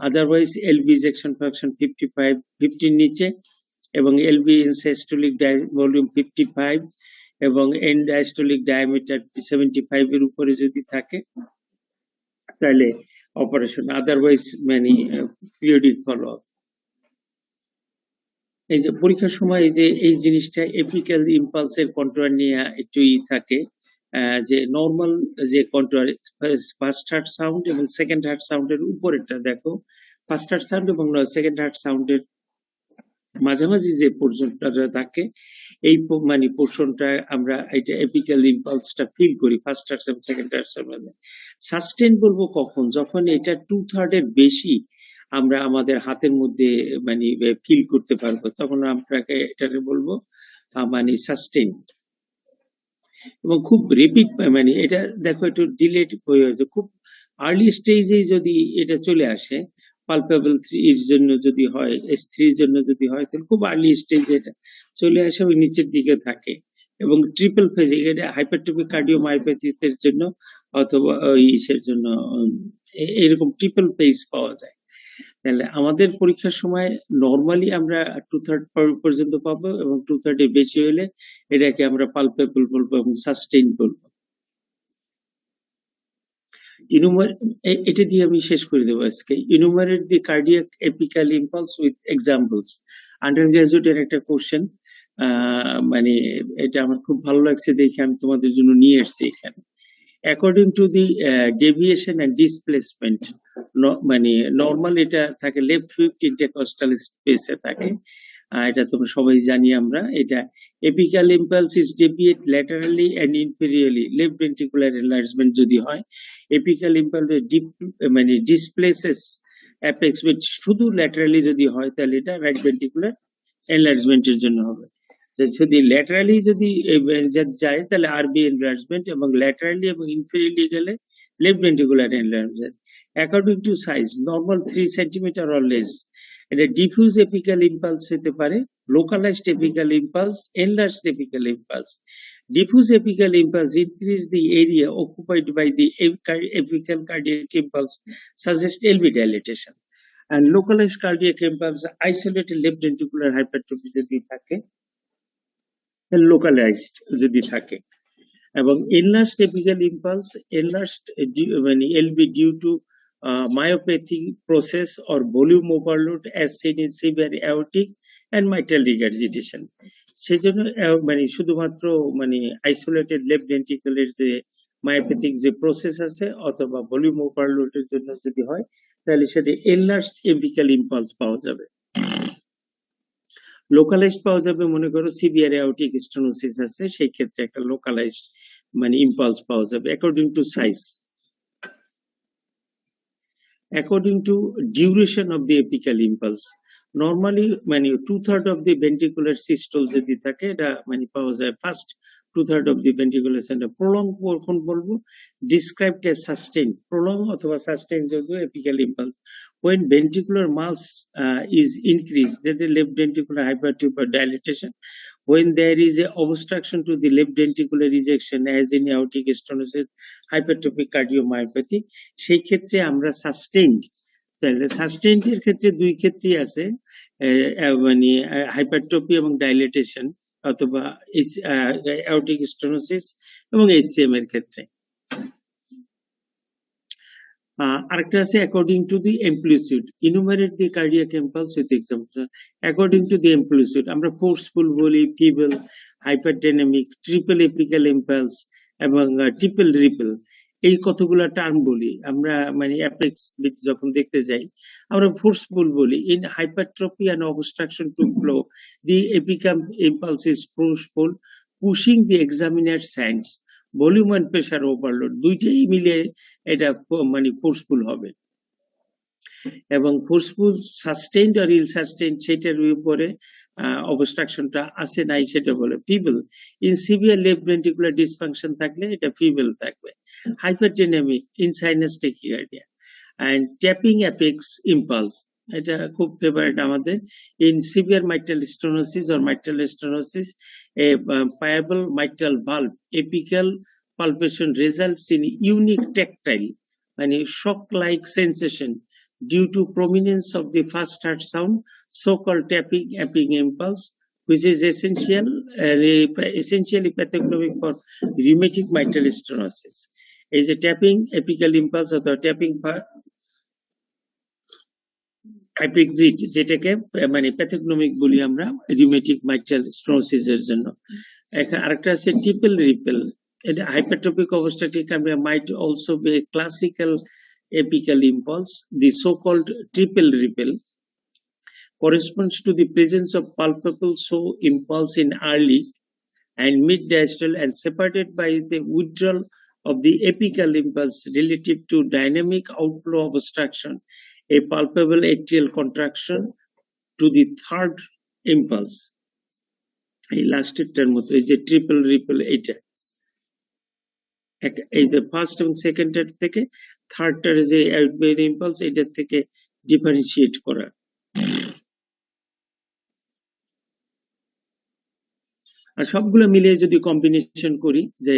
আদারওয়াইজ এলবি ইজেকশন ফ্র্যাকশন 50 নিচে এবং এলবি ইন সিস্টোলিক ভলিউম 55 এবং এন্ড ডায়াস্টোলিক ডায়ামিটার 75 এর উপরে যদি থাকে তাহলে অপারেশন, আদারওয়াইজ মানে পিরিয়ডিক ফলো আপ। এই যে পরীক্ষার সময় এই জিনিসটা এপিক্যাল ইম্পালসের কন্ট্রোল নিয়ে একটু থাকে, যে নর্মাল যে কন্ট্রোল ফার্স্ট হার্ট সাউন্ড এবং সেকেন্ড হার্ট সাউন্ডের উপরেরটা দেখো, ফার্স্ট হার্ট সাউন্ড এবং সেকেন্ড হার্ট সাউন্ডের মাঝামাঝি যে পোর্শনটা থাকে, এই মানে পোর্শনটা আমরা এটা এপিক্যাল ইম্পালসটা ফিল করি ফার্স্ট হার্ট এবং সেকেন্ড হার্ট সাউন্ড। সাস্টেন বলবো কখন, যখন এটা 2/3 এর বেশি আমরা আমাদের হাতের মধ্যে মানে ফিল করতে পারবো, তখন আপনাকে এটাকে বলবো মানে সাস্টেন। এবং খুব রেপিড মানে এটা দেখো একটু ডিলেট হয়ে হয়েছে, খুব আর্লি স্টেজে যদি এটা চলে আসে, পালপেবল 3 এর জন্য যদি হয়, S3 এর জন্য যদি হয়, তাহলে খুব আর্লি স্টেজে এটা চলে আসে এবং নিচের দিকে থাকে। এবং ট্রিপল ফেজ এটা হাইপারট্রফিক কার্ডিওমায়োপ্যাথির জন্য অথবা ইসের জন্য এরকম ট্রিপল ফেজ পাওয়া যায়। তাহলে আমাদের পরীক্ষার সময় নরমালি আমরা 2/3 পর্যন্ত পাবো এবং 2/3 এর বেশি হলে এটাকে আমরা পালপেবল বলবো এবং সাস্টেইন বলবো। এটা দিয়ে আমি শেষ করে দেবো আজকে। Enumerate the cardiac apical impulse with examples. Under গ্রাজুয়েটের একটা কোশ্চেন, মানে এটা আমার খুব ভালো লাগছে দেখে আমি তোমাদের জন্য নিয়ে এসেছি এখানে। According to the deviation and displacement, মানে নর্মাল এটা থাকে লেফট ফিফথ ইন্টারকস্টাল স্পেসে থাকে, এটা তোমরা সবাই জানি আমরা। এটা apical impulse is deviate laterally and inferiorly, left ventricular enlargement যদি হয়, এপিক্যাল ইম্পালস মানে ডিসপ্লেসেস অ্যাপেক্স, শুধু ল্যাটারালি যদি হয় তাহলে এটা রাইট ভেন্ট্রিকুলার এনলার্জমেন্টের জন্য হবে। যদি ল্যাটারালি যদি যায় তাহলে আরবি এনলার্জমেন্ট, এবং ল্যাটারালি এবং ইনফেরিয়রলি গেলে left ventricular enlargement. According to size, normal 3 centimetre or less. এটা ডিফিউজ এপিক্যাল ইম্পালস হতে পারে, localised apical impulse, enlarged apical impulse. Diffuse apical impulse increase the area occupied by the apical cardiac impulse, suggest LV dilatation. And localized cardiac impulse, isolated left ventricular hypertrophy যদি থাকে, localised যদি থাকে, এবং enlarged apical impulse, enlarged মানে LV due to myopathy process or volume overload as seen in severe aortic and mitral regurgitation. সেজন্য মানে শুধুমাত্র মানে আইসোলেটেড লেফট ভেন্ট্রিকুলার যে মায়োপ্যাথিক যে প্রসেস আছে অথবা ভলিউম ওভারলোডের জন্য যদি হয় তাহলে সেটা এনলার্জড এপিক্যাল ইম্পালস পাওয়া যাবে। লোকালাইজড পাওয়া যাবে, মনে করো সিভিয়ার অ্যাওর্টিক স্টেনোসিস আছে, সেই ক্ষেত্রে একটা লোকালাইজড মানে ইম্পালস পাওয়া যাবে according to size. According to duration of the apical impulse, normally মানে 2/3 of the ventricular systole যদি থাকে এটা মানে পাওয়া যায় first 2/3 of the ventricular systole। Prolong কখন বলবো, described as sustained, প্রলং অথবা sustained যদি apical impulse when ventricular mass is increased, that is left ventricular hypertrophy or dilatation, when there is a obstruction to the left ventricular ejection as in aortic stenosis, hypertrophic cardiomyopathy, সেই ক্ষেত্রে আমরা sustained. তাহলে sustained এর ক্ষেত্রে দুই ক্ষেত্রেই আছে, মানে হাইপারট্রফি এবং ডাইলেটেশন অথবা অ্যাওর্টিক স্টেনোসিস এবং HCM এর ক্ষেত্রে। আরেকটা আছে according to the amplitude, enumerate the cardiac impulse with example. According to the amplitude আমরা ফোর্সফুল বলি, feeble, hyperdynamic, triple apical impulse এবং ট্রিপল রিপল, এই কতগুলা টার্ম বলি আমরা। মানে অ্যাপেক্স যখন দেখতে যাই আমরা ফোর্সফুল বলি। In hypertrophy and obstruction to flow, the apical impulse is forceful, pushing the examiner science, volume and pressure overload, দুইটাই মিলে এটা মানে ফোর্সফুল হবে। এবং ফোর্সফুল সাস্টেইনড আর ইল সাস্টেইনড সেটার উপরে অবস্ট্রাকশনটা আছে নাই সেটা বলে feeble. In severe left ventricular dysfunction থাকলে এটা ফিবল থাকবে। Hyperdynamic in sinus tachycardia and tapping apex impulse, এটা খুব ফেভারিট আমাদের। In severe mitral stenosis or mitral stenosis, a payable mitral valve apical palpation results in unique tactile মানে shock like sensation due to prominence of the first heart sound, so called tapping apic impulse, which is essentially pathognomic for rheumatic mitral stenosis. Is a tapping apical impulse or the tapping apic ridge, যেটাকে মানে প্যাথোগনোমিক বলি আমরা rheumatic mitral স্টেনোসিসের জন্য। আরেকটা আছে triple repel, এটা hypertrophic obstructive কার্ডিয়া might also be a classical apical impulse. The so-called triple ripple corresponds to the presence of palpable show impulse in early and mid diastole and separated by the withdrawal of the apical impulse relative to dynamic outflow obstruction, a palpable atrial contraction to the third impulse. এই লাস্টেরটার মতো এই যে triple ripple, এইটা এই যে first এবং সেকেন্ডটার থেকে থার্ডটার যে আউটওয়েড ইম্পালস এটার থেকে ডিফারেন্সিয়েট করা। আর সবগুলো মিলিয়ে যদি কম্বিনেশন করি যে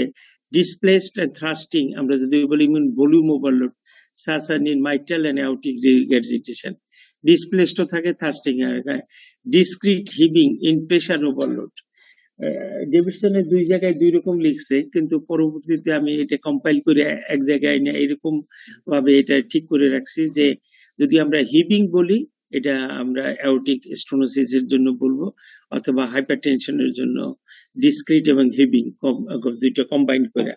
ডিসপ্লেসড এন্ড থ্রাস্টিং, আমরা যদি বলি ভলিউম ওভারলোড সাসানিন mitral and aortic regurgitation, displaced থাকে thrusting, discrete heaving in pressure overload. ডেভিডসনের দুই জায়গায় দুই রকম লিখছে, কিন্তু পরবর্তীতে আমি এটা কম্পাইল করে এক জায়গায় না এরকম ভাবে এটা ঠিক করে রাখছি যে যদি আমরা হিভিং বলি এটা আমরা অ্যাওর্টিক স্টেনোসিসের জন্য বলবো, অথবা হাইপারটেনশনের জন্য ডিসক্রিট এবং হিভিং দুইটা কম্বাইন করে।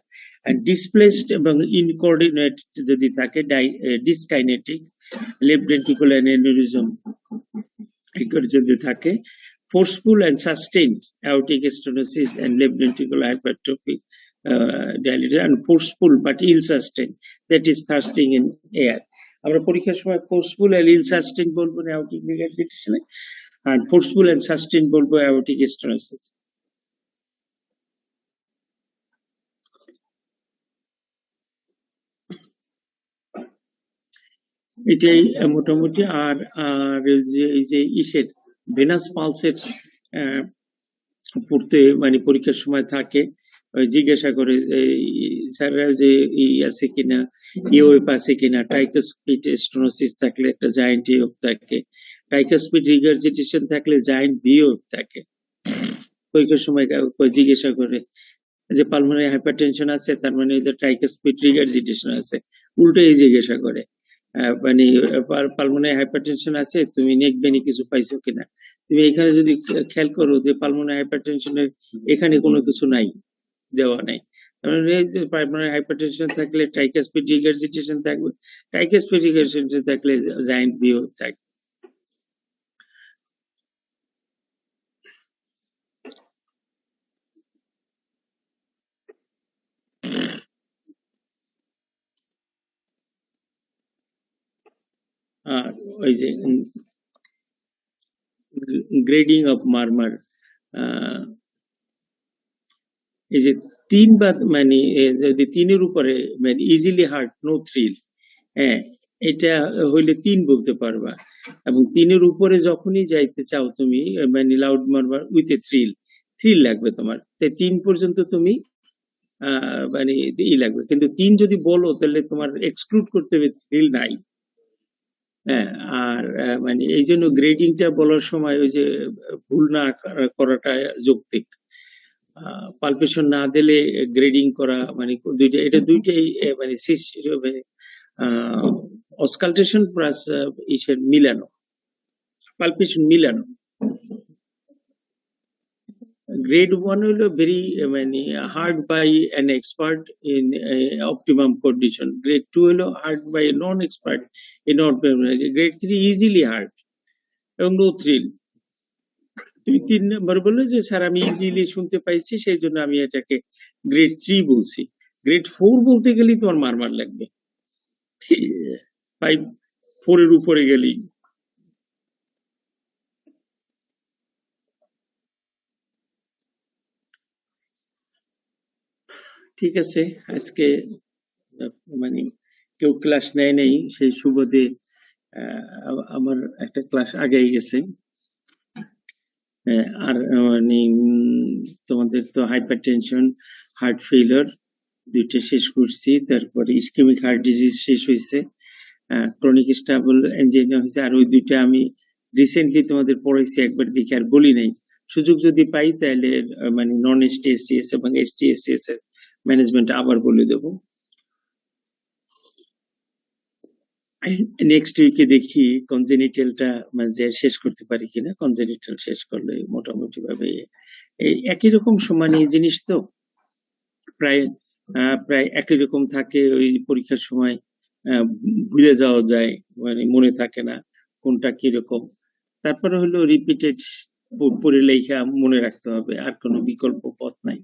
আর ডিসপ্লেসড এবং ইনকোঅর্ডিনেট যদি থাকে ডিসকাইনেটিক লেফট ভেন্ট্রিকুলার অ্যানিউরিজম এগুলোর যদি থাকে, forceful and sustained aortic stenosis and left ventricular hypertrophy dilatation, and forceful but ill sustained, that is thrusting in air. আমরা পরীক্ষার সময় forceful and ill sustained বলবো না aortic regurgitation, and forceful and sustained বলবো aortic stenosis। এটাই মোটামুটি। আর এই যে ইসের ভেনাস পালসের পড়তে মানে পরীক্ষার সময় থাকে, জিজ্ঞাসা করে স্যাররা যে আছে কিনা, ইওএফ আছে কিনা, ট্রাইকাসপিড স্টেনোসিস থাকলে একটা জায়ান্ট ইওএফ থাকে, ট্রাইকাসপিড রিগার্জিটেশন থাকলে জায়ান্ট ভিওএফ থাকে। পরীক্ষার সময় জিজ্ঞাসা করে যে পালমোনারি হাইপারটেনশন আছে তার মানে ট্রাইকাসপিড রিগার্জিটেশন আছে, উল্টোই জিজ্ঞাসা করে মানে পালমোনারি হাইপারটেনশন আছে তুমি নেক বেনি কিছু পাইছো কিনা। তুমি এখানে যদি খেয়াল করো যে পালমোনারি হাইপারটেনশনের এখানে কোনো কিছু নাই, দেওয়া নাই, পালমোনারি হাইপারটেনশন থাকলে ট্রাইকাসপিড রিগার্জিটেশন থাকবে, ট্রাইকাসপিড রিগার্জিটেশন থাকলে জায়ান্ট ভিও থাকবে। ওই যে গ্রেডিং অফ মারমার, এই যে তিন বা মানে যদি তিনের উপরে মানে ইজিলি হার্ট নো থ্রিল, হ্যাঁ এটা হইলে তিন বলতে পারবা। এবং তিনের উপরে যখনই যাইতে চাও তুমি মানে লাউড মারমার উইথ এ থ্রিল লাগবে তোমার, তাই তিন পর্যন্ত তুমি মানে লাগবে, কিন্তু তিন যদি বলো তাহলে তোমার এক্সক্লুড করতে হবে থ্রিল নাই। হ্যাঁ, আর মানে এই জন্য গ্রেডিংটা বলার সময় ওই যে ভুল না করাটা যৌক্তিক। পালপেশন না দিলে গ্রেডিং করা মানে দুইটা, এটা দুইটাই মানে অসকালটেশন প্লাস ইসের মিলানো, পালপেশন মিলানো। গ্রেড 1 হলো ভেরি মানে heard by an expert in optimum condition, grade 2 হলো heard by non expert in optimum, grade 3 easily heard এবং নো থ্রিল। তুমি 3 নম্বর বললে যে স্যার আমি ইজিলি শুনতে পাইছি সেই জন্য আমি এটাকে গ্রেড 3 বলছি। গ্রেড 4 বলতে গেলেই তোমার মারমার লাগবে, 4 এর উপরে গেলেই। ঠিক আছে, আজকে মানে কেউ ক্লাস নেয় নাই, সেই সুবাদে আমার একটা ক্লাস আগেই গেছে। আর মানে তোমাদের তো হাইপারটেনশন, হার্ট ফেইলিউর দুইটা শেষ করছি, তারপরে ইসকেমিক হার্ট ডিজিজ শেষ হয়েছে, ক্রনিক স্টেবল এনজাইনা হয়েছে, আর ওই দুইটা আমি রিসেন্টলি তোমাদের পড়াইছি, একবার দেখে আর বলি নাই। সুযোগ যদি পাই তাহলে মানে নন এসটিএসসিএস এবং এসটিএসসিএস এর ম্যানেজমেন্ট আবার বলে দেবো। নেক্সট উইকে দেখি কনজেনিটালটা মানে শেষ করতে পারি কিনা। কনজেনিটাল শেষ করলে মোটামুটি ভাবে এই একই রকম সমান এই জিনিস তো প্রায় প্রায় একই রকম থাকে। ওই পরীক্ষার সময় ভুলে যাওয়া যায়, মানে মনে থাকে না কোনটা কিরকম। তারপরে হলো রিপিটেড পড়ে লেখা মনে রাখতে হবে, আর কোনো বিকল্প পথ নাই।